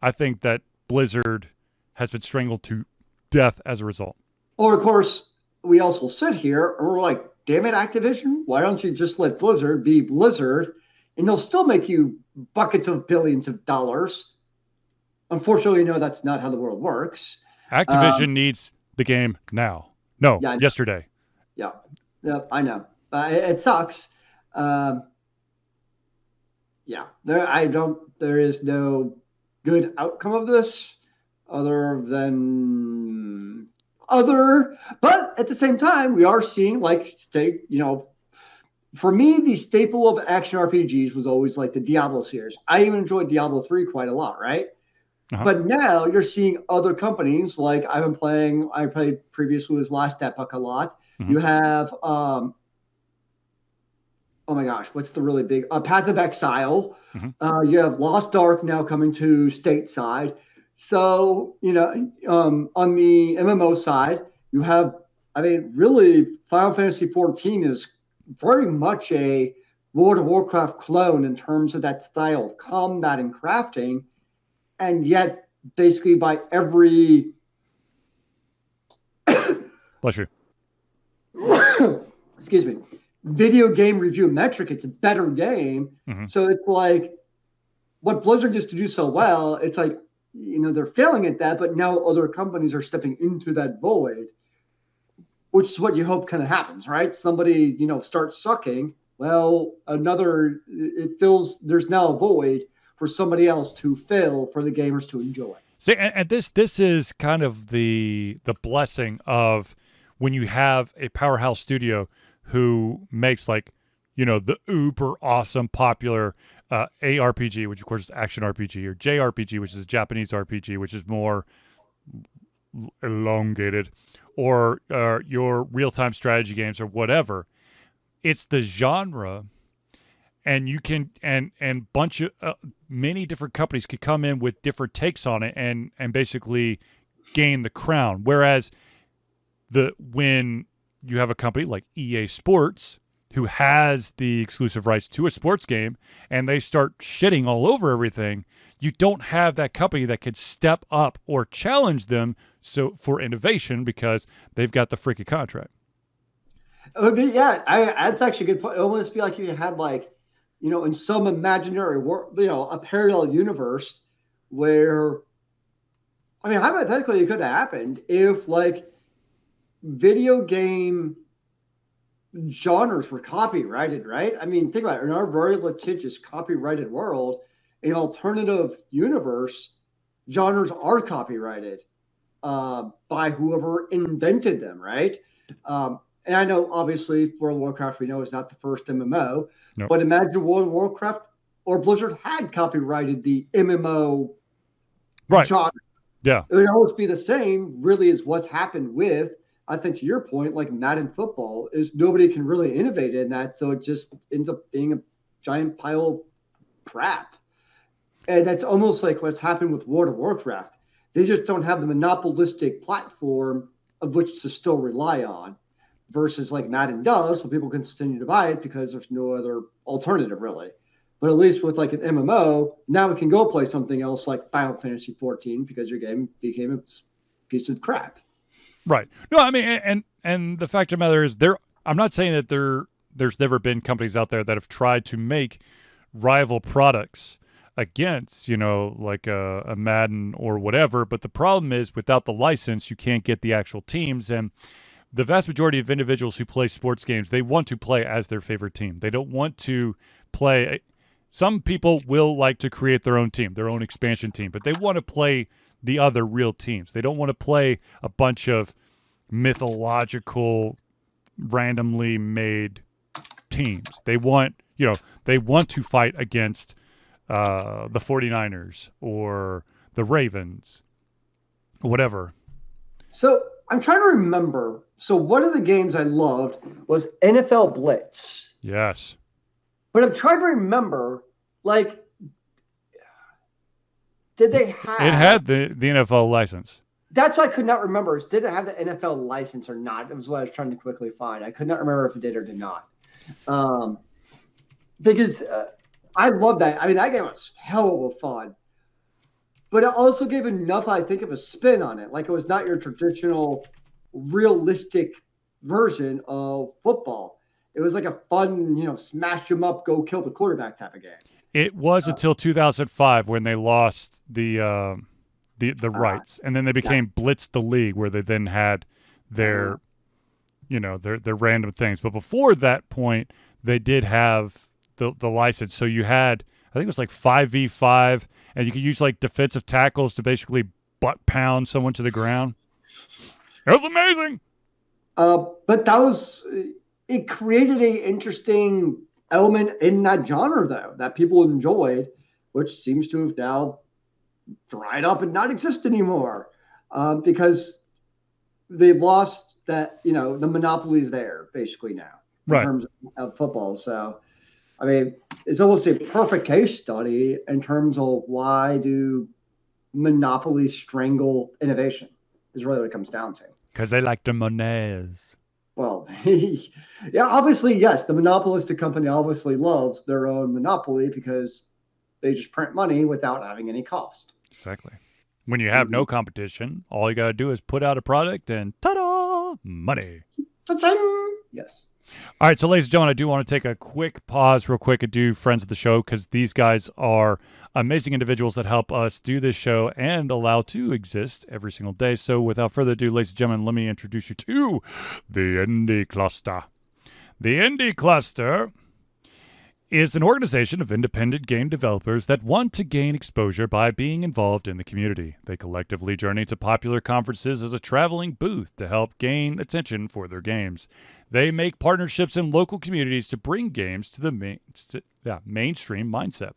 I think that Blizzard has been strangled to death as a result. Or, of course, we also sit here and we're like, damn it, Activision, why don't you just let Blizzard be Blizzard and they'll still make you buckets of billions of dollars. Unfortunately, that's not how the world works. Activision needs the game now. No, yesterday. Yeah, I know. It sucks. There is no good outcome of this but at the same time, we are seeing for me, the staple of action RPGs was always like the Diablo series. I even enjoyed Diablo 3 quite a lot, right? Uh-huh. But now you're seeing other companies like I played previously was Last Epoch a lot. Mm-hmm. You have, oh my gosh, what's the really big, Path of Exile. Mm-hmm. You have Lost Ark now coming to stateside. So, on the MMO side, you have, really Final Fantasy 14 is very much a World of Warcraft clone in terms of that style of combat and crafting, and yet basically by every Bless you. excuse me, video game review metric, it's a better game. Mm-hmm. So it's like what Blizzard used to do so well, it's like, they're failing at that, but now other companies are stepping into that void, which is what you hope kind of happens, right? Somebody, starts sucking. Well, there's now a void for somebody else to fill for the gamers to enjoy. See, and this is kind of the blessing of when you have a powerhouse studio who makes the uber awesome popular ARPG, which of course is action RPG, or JRPG, which is a Japanese RPG, which is more elongated, or your real-time strategy games or whatever. It's the genre, and you can and bunch of many different companies could come in with different takes on it and basically gain the crown. Whereas when you have a company like EA Sports who has the exclusive rights to a sports game and they start shitting all over everything, you don't have that company that could step up or challenge them for innovation because they've got the freaking contract. It would be, that's actually a good point. It would almost be like if you had in some imaginary world, a parallel universe where, hypothetically it could have happened if video game genres were copyrighted, right? Think about it. In our very litigious copyrighted world, an alternative universe, genres are copyrighted by whoever invented them, right? And I know, obviously, World of Warcraft, we know, is not the first MMO, Nope. But imagine World of Warcraft or Blizzard had copyrighted the MMO genre. Yeah. It would almost be the same, really, as what's happened with, I think to your point, like Madden football, is nobody can really innovate in that. So it just ends up being a giant pile of crap. And that's almost like what's happened with World of Warcraft. They just don't have the monopolistic platform of which to still rely on, versus like Madden does, so people can continue to buy it because there's no other alternative, really. But at least with like an MMO, now we can go play something else like Final Fantasy 14 because your game became a piece of crap. Right. No, and the fact of the matter is, I'm not saying that there's never been companies out there that have tried to make rival products against, like a Madden or whatever. But the problem is, without the license, you can't get the actual teams. And the vast majority of individuals who play sports games, they want to play as their favorite team. They don't want to play. Some people will like to create their own team, their own expansion team, but they want to play the other real teams. They don't want to play a bunch of mythological, randomly made teams. They want to fight against the 49ers or the Ravens, whatever. So I'm trying to remember. So one of the games I loved was NFL Blitz. Yes. But I'm trying to remember, did they have... It had the NFL license. That's what I could not remember, is did it have the NFL license or not? It was what I was trying to quickly find. I could not remember if it did or did not. Because I love that. That game was hell of fun. But it also gave enough, I think, of a spin on it. Like, it was not your traditional, realistic version of football. It was like a fun, smash them up, go kill the quarterback type of game. It was until 2005 when they lost the rights, and then they became Blitz the League, where they then had their random things. But before that point, they did have the license. So you had, I think it was like 5v5, and you could use like defensive tackles to basically butt pound someone to the ground. It was amazing. But it created an interesting element in that genre, though, that people enjoyed, which seems to have now dried up and not exist anymore, because they've lost that, the monopoly is there basically now in terms of football. So, it's almost a perfect case study in terms of why do monopolies strangle innovation is really what it comes down to. Because they like the monnaies. Well, yeah, obviously, yes, the monopolistic company obviously loves their own monopoly because they just print money without having any cost. Exactly. When you have no competition, all you got to do is put out a product and ta-da, money. Ta-ching! Yes. All right, so ladies and gentlemen, I do want to take a quick pause real quick and do friends of the show because these guys are amazing individuals that help us do this show and allow to exist every single day. So without further ado, ladies and gentlemen, let me introduce you to the Indie Cluster. The Indie Cluster is an organization of independent game developers that want to gain exposure by being involved in the community. They collectively journey to popular conferences as a traveling booth to help gain attention for their games. They make partnerships in local communities to bring games to the mainstream mindset.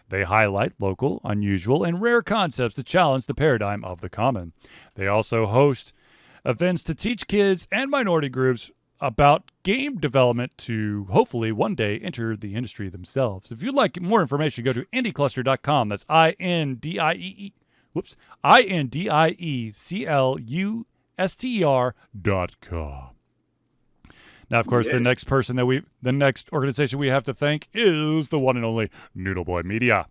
They highlight local, unusual, and rare concepts to challenge the paradigm of the common. They also host events to teach kids and minority groups about game development to hopefully one day enter the industry themselves. If you'd like more information, go to indiecluster.com. That's INDIECLUSTER.com. Now, of course, the next organization we have to thank is the one and only Noodleboy Media.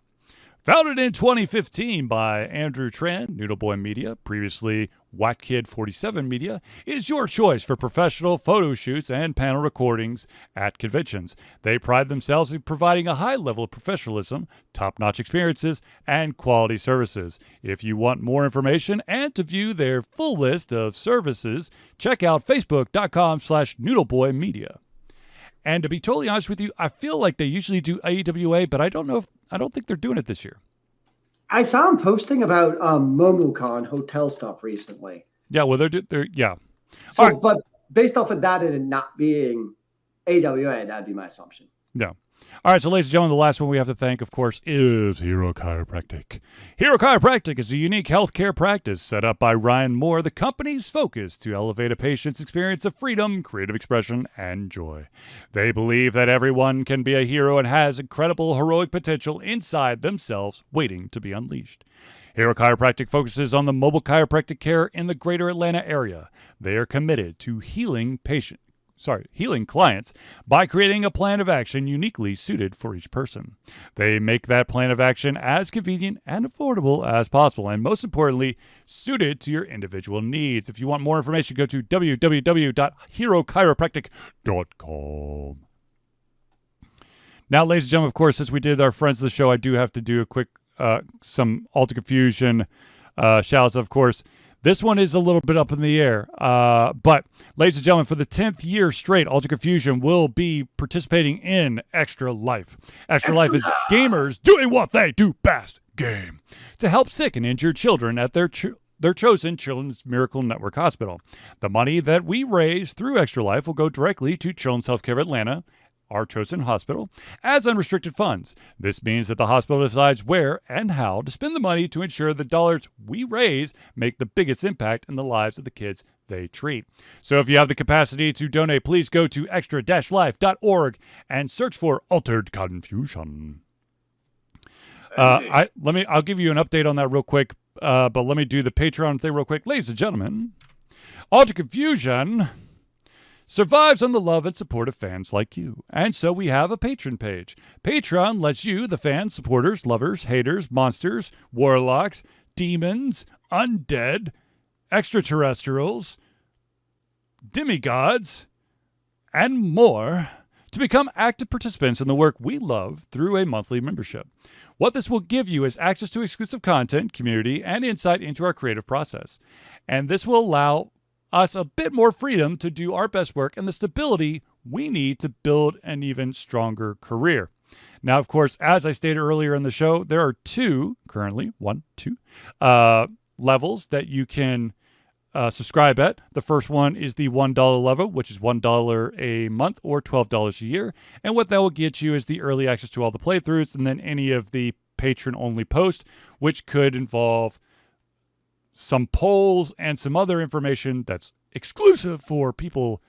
Founded in 2015 by Andrew Tran, Noodleboy Media, previously WhackKid47 Media, is your choice for professional photo shoots and panel recordings at conventions. They pride themselves in providing a high level of professionalism, top-notch experiences, and quality services. If you want more information and to view their full list of services, check out facebook.com/noodleboymedia. And to be totally honest with you, I feel like they usually do AEWA, but I don't think they're doing it this year. I saw him posting about MomoCon hotel stuff recently. Yeah, well, they're yeah. So, right. But based off of that and it not being AWA, that'd be my assumption. Yeah. All right, so ladies and gentlemen, the last one we have to thank, of course, is Hero Chiropractic. Hero Chiropractic is a unique healthcare practice set up by Ryan Moore, the company's focus to elevate a patient's experience of freedom, creative expression, and joy. They believe that everyone can be a hero and has incredible heroic potential inside themselves waiting to be unleashed. Hero Chiropractic focuses on the mobile chiropractic care in the greater Atlanta area. They are committed to healing clients by creating a plan of action uniquely suited for each person. They make that plan of action as convenient and affordable as possible, and most importantly, suited to your individual needs. If you want more information, go to www.herochiropractic.com. Now, ladies and gentlemen, of course, since we did our friends of the show, I do have to do a quick some Alter Confusion shout-outs, of course. This one is a little bit up in the air. But, ladies and gentlemen, for the 10th year straight, Alter Confusion will be participating in Extra Life. Extra Life is gamers doing what they do best, game, to help sick and injured children at their chosen Children's Miracle Network Hospital. The money that we raise through Extra Life will go directly to Children's Healthcare Atlanta, our chosen hospital, as unrestricted funds. This means that the hospital decides where and how to spend the money to ensure the dollars we raise make the biggest impact in the lives of the kids they treat. So if you have the capacity to donate, please go to extra-life.org and search for Altered Confusion. I'll give you an update on that real quick, but let me do the Patreon thing real quick. Ladies and gentlemen, Altered Confusion survives on the love and support of fans like you. And so we have a Patreon page. Patreon lets you, the fans, supporters, lovers, haters, monsters, warlocks, demons, undead, extraterrestrials, demigods, and more, to become active participants in the work we love through a monthly membership. What this will give you is access to exclusive content, community, and insight into our creative process. And this will allow us a bit more freedom to do our best work and the stability we need to build an even stronger career. Now, of course, as I stated earlier in the show, there are two levels that you can subscribe at. The first one is the $1 level, which is $1 a month or $12 a year. And what that will get you is the early access to all the playthroughs and then any of the patron-only posts, which could involve some polls and some other information that's exclusive for people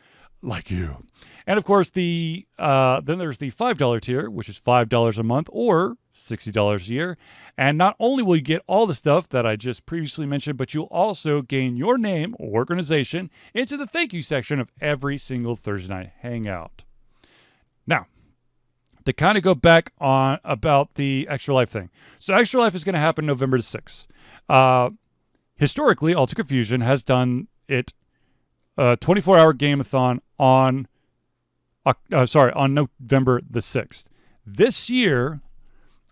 like you. And of course, then there's the $5 tier, which is $5 a month or $60 a year. And not only will you get all the stuff that I just previously mentioned, but you'll also gain your name or organization into the thank you section of every single Thursday night hangout. Now, to kind of go back on about the Extra Life thing. So Extra Life is going to happen November the 6th. Historically, Alter Confusion has done it 24-hour game-a-thon on November the 6th. This year,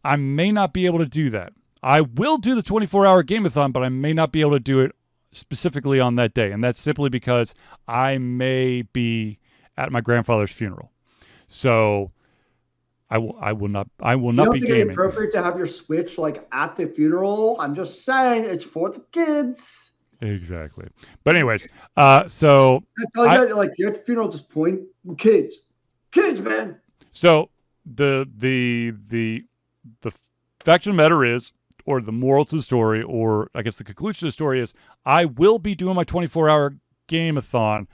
I may not be able to do that. I will do the 24-hour game-a-thon, but I may not be able to do it specifically on that day. And that's simply because I may be at my grandfather's funeral. So I will not be gaming. It's appropriate to have your Switch like at the funeral. I'm just saying it's for the kids. Exactly. But anyways, so you're at the funeral, just point kids, man. So the fact of the matter is, or the moral to the story, or I guess the conclusion to the story is, I will be doing my 24-hour game-a-thon.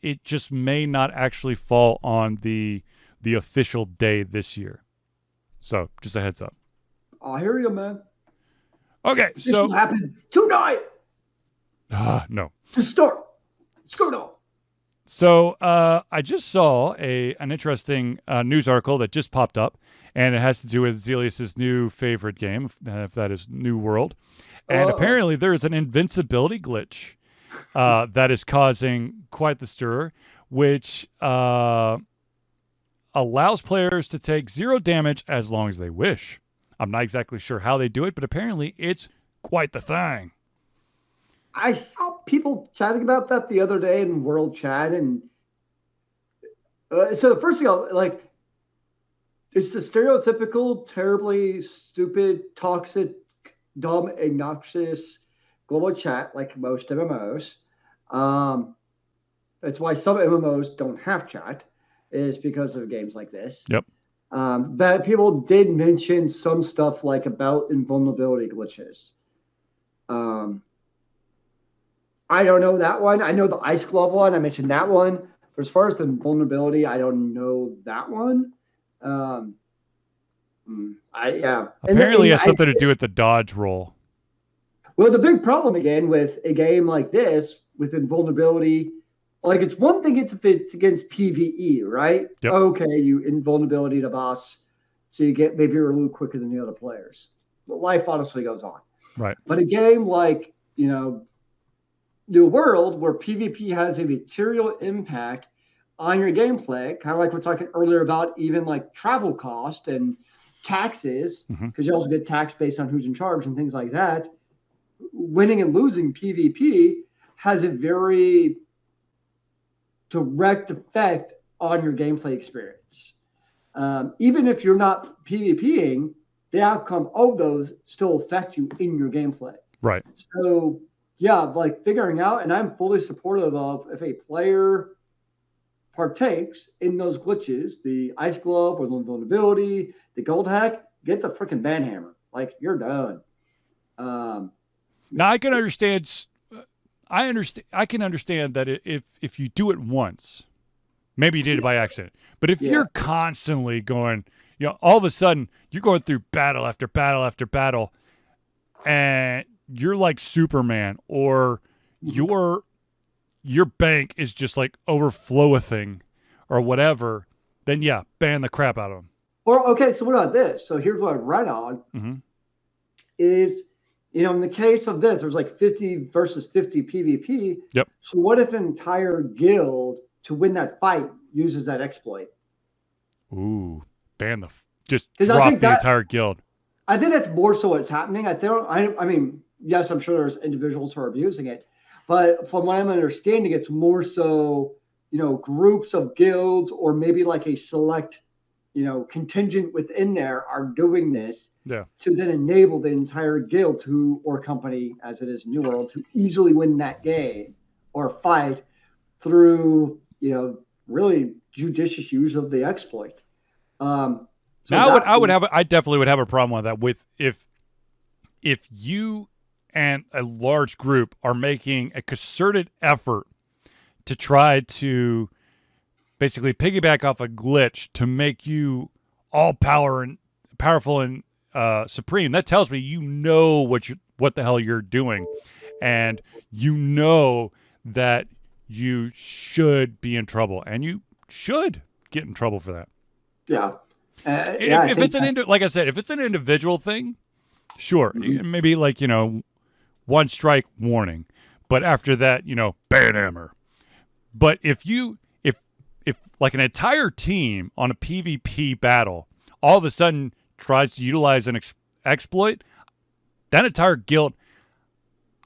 It just may not actually fall on the official day this year. So just a heads up. I hear you, man. Okay, this will happen tonight. No. To start. Screw it all. So I just saw an interesting news article that just popped up, and it has to do with Zealeus' new favorite game, if that is New World. And apparently there is an invincibility glitch that is causing quite the stir, which allows players to take 0 damage as long as they wish. I'm not exactly sure how they do it, but apparently it's quite the thing. I saw people chatting about that the other day in World Chat, and so the first thing it's the stereotypical, terribly stupid, toxic, dumb, obnoxious global chat like most MMOs. That's why some MMOs don't have chat, is because of games like this. Yep. But people did mention some stuff like about invulnerability glitches. I don't know that one. I know the Ice Glove one. I mentioned that one. But as far as the vulnerability, I don't know that one. Apparently it has something to do with the dodge roll. Well, the big problem, again, with a game like this, with invulnerability, like it's one thing if it's against PvE, right? Yep. Okay, you invulnerability to boss, so maybe you're a little quicker than the other players. But life honestly goes on. Right. But a game like, New World, where PvP has a material impact on your gameplay, kind of like we're talking earlier about even like travel cost and taxes, because you also get tax based on who's in charge and things like that. Winning and losing PvP has a very direct effect on your gameplay experience. Even if you're not PvPing, the outcome of those still affect you in your gameplay. Right. So, yeah, like figuring out, and I'm fully supportive of if a player partakes in those glitches, the Ice Glove or the vulnerability, the gold hack, get the freaking banhammer. Like, you're done. Now I can understand. I can understand that if you do it once, maybe you did it by accident. But if you're constantly going, all of a sudden you're going through battle after battle after battle, and you're like Superman, or your bank is just like overflowing or whatever, then ban the crap out of them. Or, okay, so what about this? So here's what I read on is, in the case of this, there's like 50 versus 50 PvP. Yep. So what if an entire guild to win that fight uses that exploit? Ooh, just drop the entire guild. I think that's more so what's happening. I mean, yes, I'm sure there's individuals who are abusing it, but from what I'm understanding, it's more so, groups of guilds or maybe like a select, contingent within there are doing this to then enable the entire guild or company, as it is New World, to easily win that game or fight through, really judicious use of the exploit. I definitely would have a problem with that. With if you and a large group are making a concerted effort to try to basically piggyback off a glitch to make you all powerful and supreme. That tells me you know what the hell you're doing, and you know that you should be in trouble, and you should get in trouble for that. Yeah. If it's like I said, if it's an individual thing, sure, maybe like, one strike warning, but after that, ban hammer. But if like an entire team on a PvP battle all of a sudden tries to utilize an exploit, that entire guild,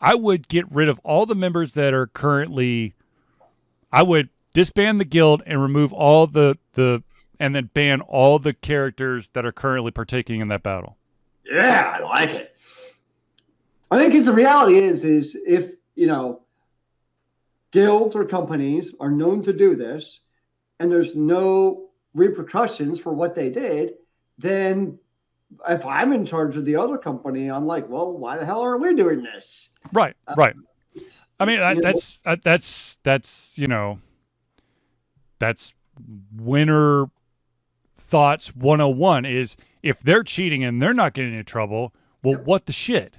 I would get rid of all the members that are currently. I would disband the guild and remove all the and then ban all the characters that are currently partaking in that battle. Yeah, I like it. I think the reality is if, guilds or companies are known to do this and there's no repercussions for what they did, then if I'm in charge of the other company, I'm like, well, why the hell are we doing this? Right. I mean, that's winner thoughts 101 is if they're cheating and they're not getting in trouble, well, what the shit?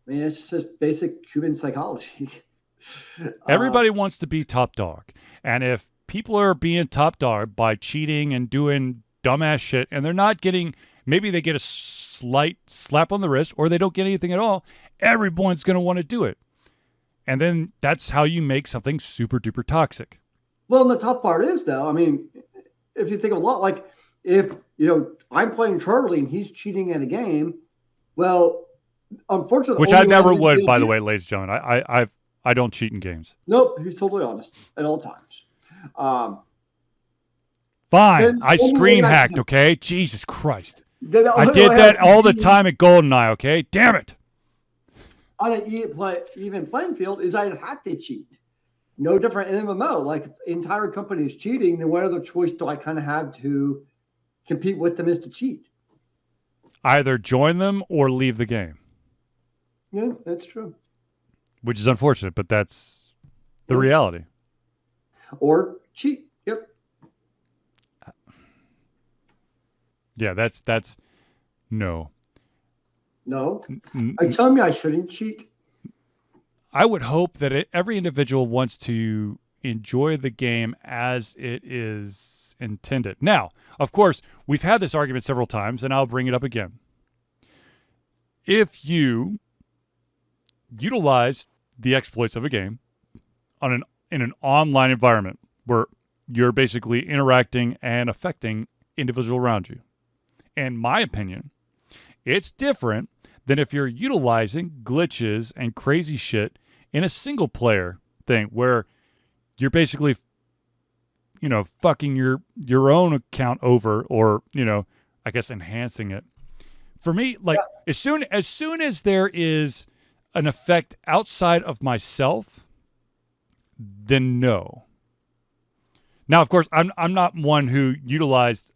I mean, it's just basic human psychology. Everybody wants to be top dog. And if people are being top dog by cheating and doing dumbass shit and they're not getting, maybe they get a slight slap on the wrist or they don't get anything at all, everyone's going to want to do it. And then that's how you make something super duper toxic. Well, and the tough part is, though, I mean, if you think of a lot, like if, I'm playing Charlie and he's cheating at a game, well, unfortunately. Which I never would, by the way, ladies and gentlemen. I don't cheat in games. Nope, he's totally honest at all times. Fine, I screen hacked, okay? Jesus Christ. I did that all the time at GoldenEye, okay? Damn it. On an even playing field is I have to cheat. No different in MMO. Like, if the entire company is cheating, then what other choice do I kind of have to compete with them is to cheat? Either join them or leave the game. Yeah, that's true. Which is unfortunate, but that's the reality. Or cheat. Yep. Yeah, that's no. No. I tell me I shouldn't cheat. I would hope that every individual wants to enjoy the game as it is intended. Now, of course, we've had this argument several times, and I'll bring it up again. If you utilize the exploits of a game in an online environment where you're basically interacting and affecting individuals around you, in my opinion, it's different than if you're utilizing glitches and crazy shit in a single player thing where you're basically, fucking your own account over or, I guess enhancing it. For me, like as soon as there is an effect outside of myself, then no. Now, of course, I'm not one who utilized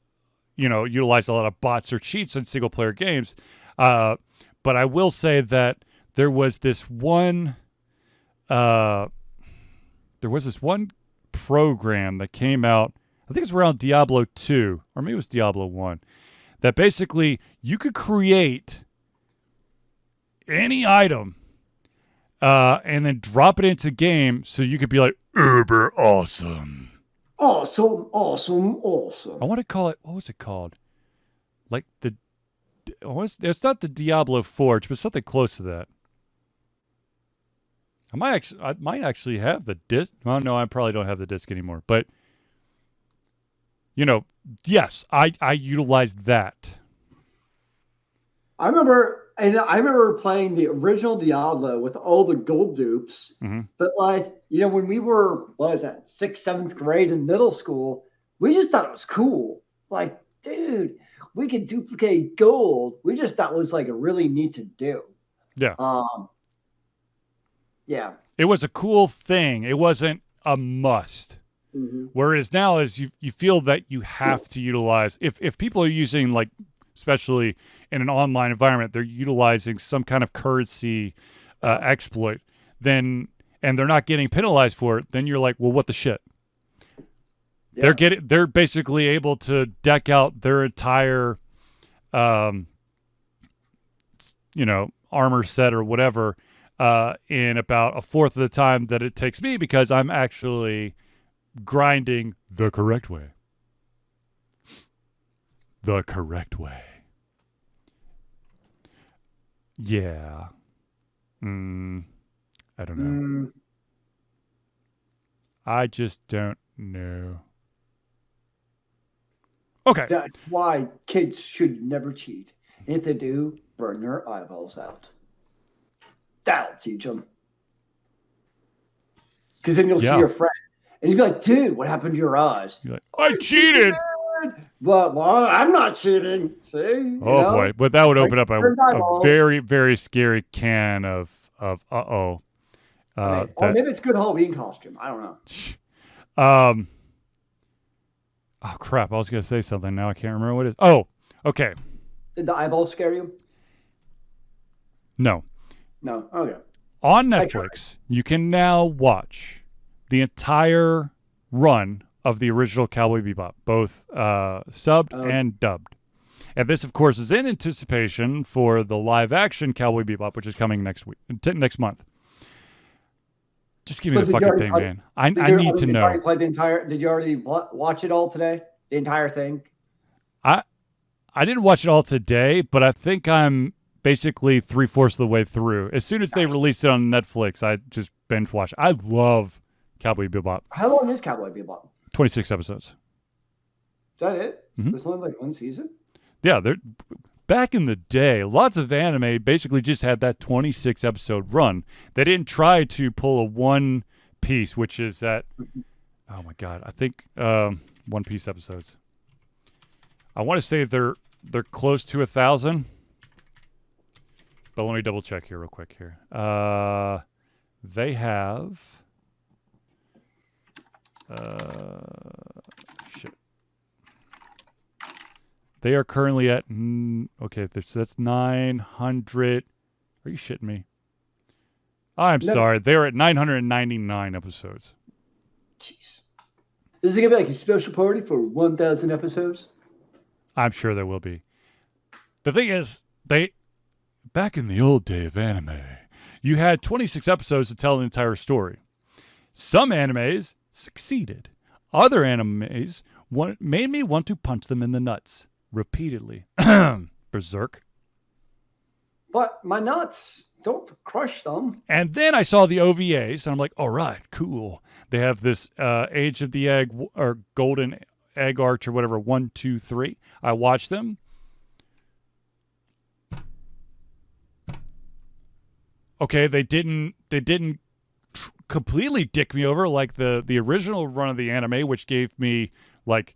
a lot of bots or cheats in single player games. But I will say that there was this one program that came out, I think it was around Diablo II, or maybe it was Diablo 1, that basically you could create any item and then drop it into game so you could be like, uber awesome. Awesome. I want to call it, what was it called? Like it's not the Diablo Forge, but something close to that. I might actually have the disc. Well, no, I probably don't have the disc anymore. But, yes, I utilized that. I remember playing the original Diablo with all the gold dupes. Mm-hmm. But when we were, 6th, 7th grade in middle school, we just thought it was cool. Like, dude, we could duplicate gold. We just thought it was a really neat to do. Yeah. Yeah. It was a cool thing. It wasn't a must. Mm-hmm. Whereas now is you feel that you have to utilize, if people are using, especially in an online environment, they're utilizing some kind of currency exploit, and they're not getting penalized for it, then you're like, well, what the shit? Yeah. They're basically able to deck out their entire, armor set or whatever, in about a fourth of the time that it takes me because I'm actually grinding the correct way. The correct way. Yeah. I don't know. I just don't know. Okay. That's why kids should never cheat. And if they do, burn their eyeballs out. That'll teach them. Because then you'll see your friend. And you'll be like, dude, what happened to your eyes? You're like, I cheated. Well, I'm not cheating. See? Boy. But that would open up a very, very scary can of or maybe it's a good Halloween costume. I don't know. Oh, crap. I was going to say something. Now I can't remember what it is. Oh, okay. Did the eyeballs scare you? No. No? Okay. On Netflix, you can now watch the entire run of the original Cowboy Bebop, both subbed and dubbed. And this, of course, is in anticipation for the live-action Cowboy Bebop, which is coming next month. Just give me the fucking thing, man. I need to know. Did you already watch it all today? The entire thing? I didn't watch it all today, but I think I'm basically 3/4 of the way through. As soon as they released it on Netflix, I just binge watched. I love Cowboy Bebop. How long is Cowboy Bebop? 26 episodes. Is that it? Mm-hmm. There's only like one season? Yeah, back in the day, lots of anime basically just had that 26 episode run. They didn't try to pull a One Piece, which is that. Oh my god, I think One Piece episodes. I want to say they're close to 1,000. But let me double check here real quick here. They have shit. They are currently at okay, so that's 900. Are you shitting me? I'm sorry. They're at 999 episodes. Jeez. Is it gonna be like a special party for 1,000 episodes? I'm sure there will be. The thing is, back in the old day of anime, you had 26 episodes to tell an entire story. Some animes succeeded. Other animes made me want to punch them in the nuts repeatedly. Berserk. But my nuts, don't crush them. And then I saw the OVAs, and I'm like, all right, cool. They have this Age of the Egg, or Golden Egg Arch, or whatever, 1, 2, 3. I watched them. Okay, they didn't completely dick me over like the original run of the anime, which gave me like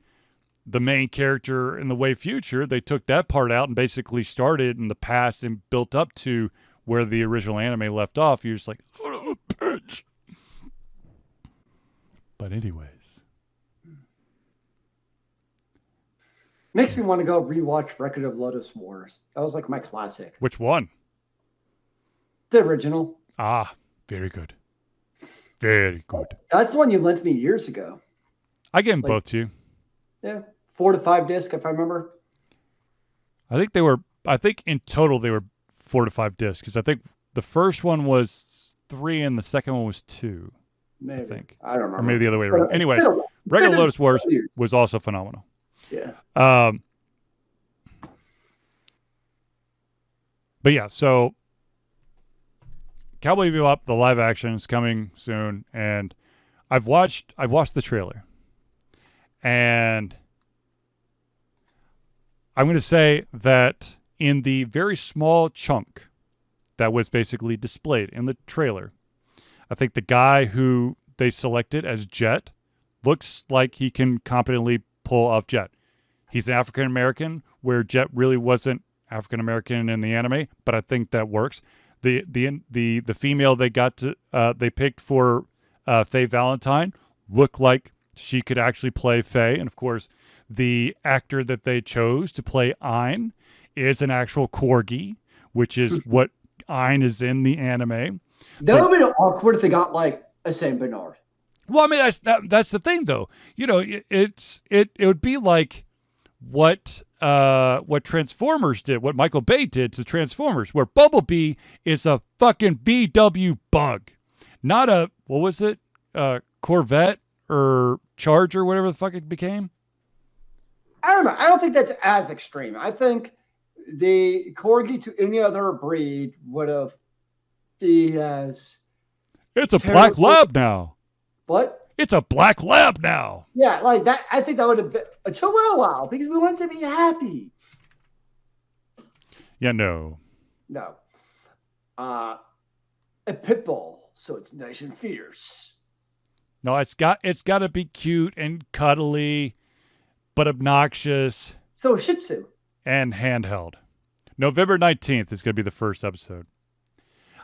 the main character in the way future. They took that part out and basically started in the past and built up to where the original anime left off. You're just like, son of a bitch. But anyways. Makes me want to go rewatch Record of Lotus Wars. That was like my classic. Which one? The original. Ah, very good. Very good. That's the one you lent me years ago. I gave them both to you. Yeah. 4 to 5 disc, if I remember. I think in total they were 4 to 5 discs, because I think the first one was 3 and the second one was 2. Maybe. I think. I don't remember. Or maybe the other way around. Anyways, Regular Lotus Wars was also phenomenal. Yeah. But yeah, so Cowboy Bebop, the live action, is coming soon, and I've watched the trailer, and I'm going to say that in the very small chunk that was basically displayed in the trailer, I think the guy who they selected as Jet looks like he can competently pull off Jet. He's an African American, where Jet really wasn't African American in the anime, but I think that works. The female they picked for Faye Valentine looked like she could actually play Faye, and of course, the actor that they chose to play Ein is an actual corgi, which is what Ein is in the anime. That would have been awkward if they got like a Saint Bernard. Well, I mean, that's the thing, though. You know, it would be like what Transformers did, what Michael Bay did to Transformers, where Bumblebee is a fucking BW bug, not a, what was it, Corvette or Charger, whatever the fuck it became. I don't know. I don't think that's as extreme. I think the corgi to any other breed would have be as It's a terrible. black lab now. What? It's a black lab now. Yeah, like that. I think that would have been a chihuahua because we want to be happy. Yeah, no. No. A pit bull, so it's nice and fierce. No, it's got to be cute and cuddly, but obnoxious So Shih Tzu. and handheld. November 19th is going to be the first episode.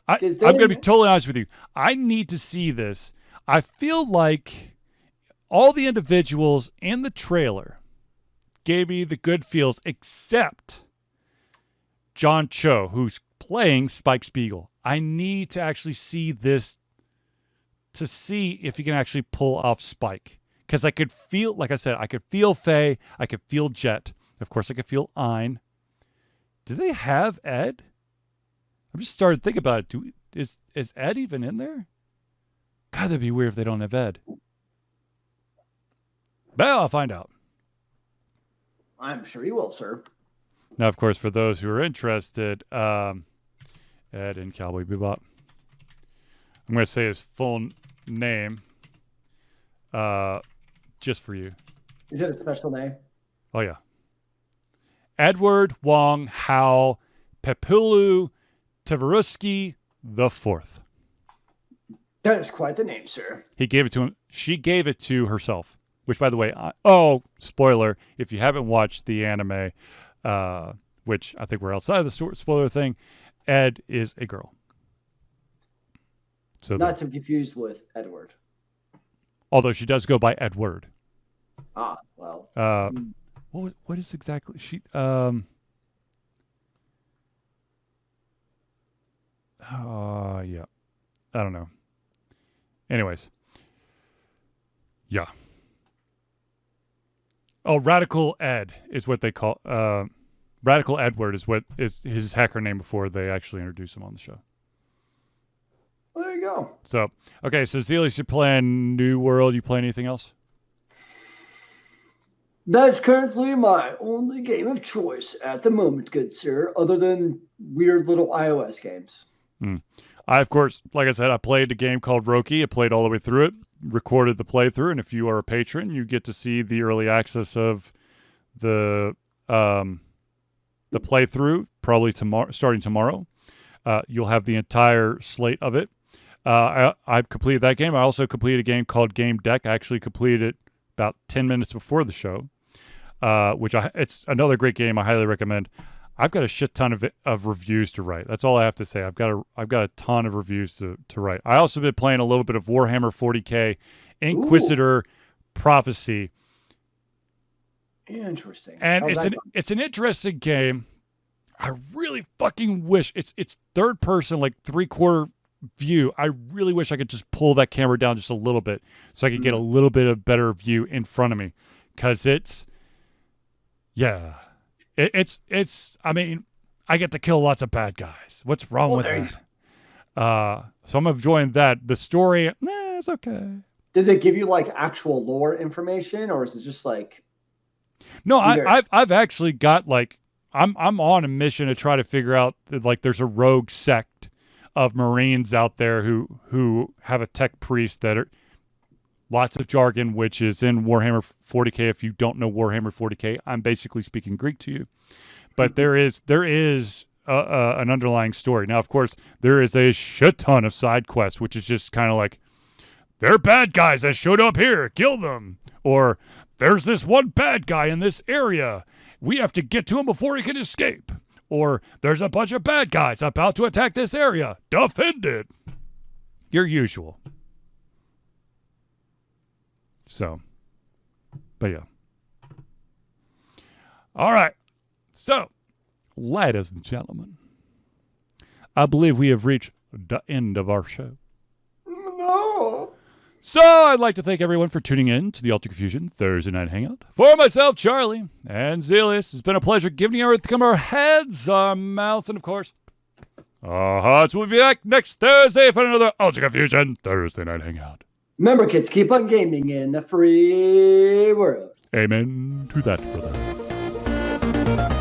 I'm Is going to be there- totally honest with you. I need to see this. I feel like all the individuals in the trailer gave me the good feels, except John Cho, who's playing Spike Spiegel. I need to actually see this to see if he can actually pull off Spike. Because I could feel, like I said, I could feel Faye. I could feel Jet. Of course, I could feel Ein. Do they have Ed? I'm just starting to think about it. Is Ed even in there? God, that'd be weird if they don't have Ed. Well, I'll find out. I'm sure you will, sir. Now, of course, for those who are interested, Ed and Cowboy Bebop. I'm going to say his full name just for you. Is it a special name? Oh, yeah. Edward Wong Hao Pepulu Tversky the Fourth. That is quite the name, sir. He gave it to him. She gave it to herself. Which, by the way, spoiler, if you haven't watched the anime, which I think we're outside of the spoiler thing, Ed is a girl. So Not to be confused with Edward. although she does go by Edward. Ah, well. What is exactly she? Yeah, I don't know. Anyways, yeah. Oh, Radical Ed is what they call. Radical Edward is what is his hacker name before they actually introduce him on the show. Well, there you go. So, okay, so Zealeus, you're playing New World. You play anything else? That's currently my only game of choice at the moment, good sir, other than weird little iOS games. I, of course, like I said, I played a game called Roki. I played all the way through it, recorded the playthrough, and if you are a patron, you get to see the early access of the playthrough, probably tomorrow, starting tomorrow. You'll have the entire slate of it. I've completed that game. I also completed a game called Game Deck. I actually completed it about 10 minutes before the show, it's another great game. I highly recommend. I've got a shit ton of reviews to write. That's all I have to say. I've got a ton of reviews to write. I also been playing a little bit of Warhammer 40K Inquisitor Prophecy. Interesting. And it's an interesting game. I really fucking wish it's third person, like 3/4 view. I really wish I could just pull that camera down just a little bit so I could get a little bit of better view in front of me, because it's I mean, I get to kill lots of bad guys. What's wrong with that? So I'm enjoying that. The story, it's okay. Did they give you like actual lore information, or is it just like? No, I've actually got like I'm on a mission to try to figure out that, like, there's a rogue sect of Marines out there who have a tech priest that are lots of jargon, which is in Warhammer 40K. If you don't know Warhammer 40K, I'm basically speaking Greek to you. But there is an underlying story. Now, of course, there is a shit ton of side quests, which is just kind of like, they're bad guys that showed up here, kill them. Or there's this one bad guy in this area. We have to get to him before he can escape. Or there's a bunch of bad guys about to attack this area. Defend it. Your usual. So, but yeah. All right. So, ladies and gentlemen, I believe we have reached the end of our show. No. So I'd like to thank everyone for tuning in to the Ultra Confusion Thursday Night Hangout. For myself, Charlie, and Zealeus, it's been a pleasure giving everything our heads, our mouths, and of course, our hearts. We'll be back next Thursday for another Ultra Confusion Thursday Night Hangout. Remember, kids, keep on gaming in the free world. Amen to that, brother.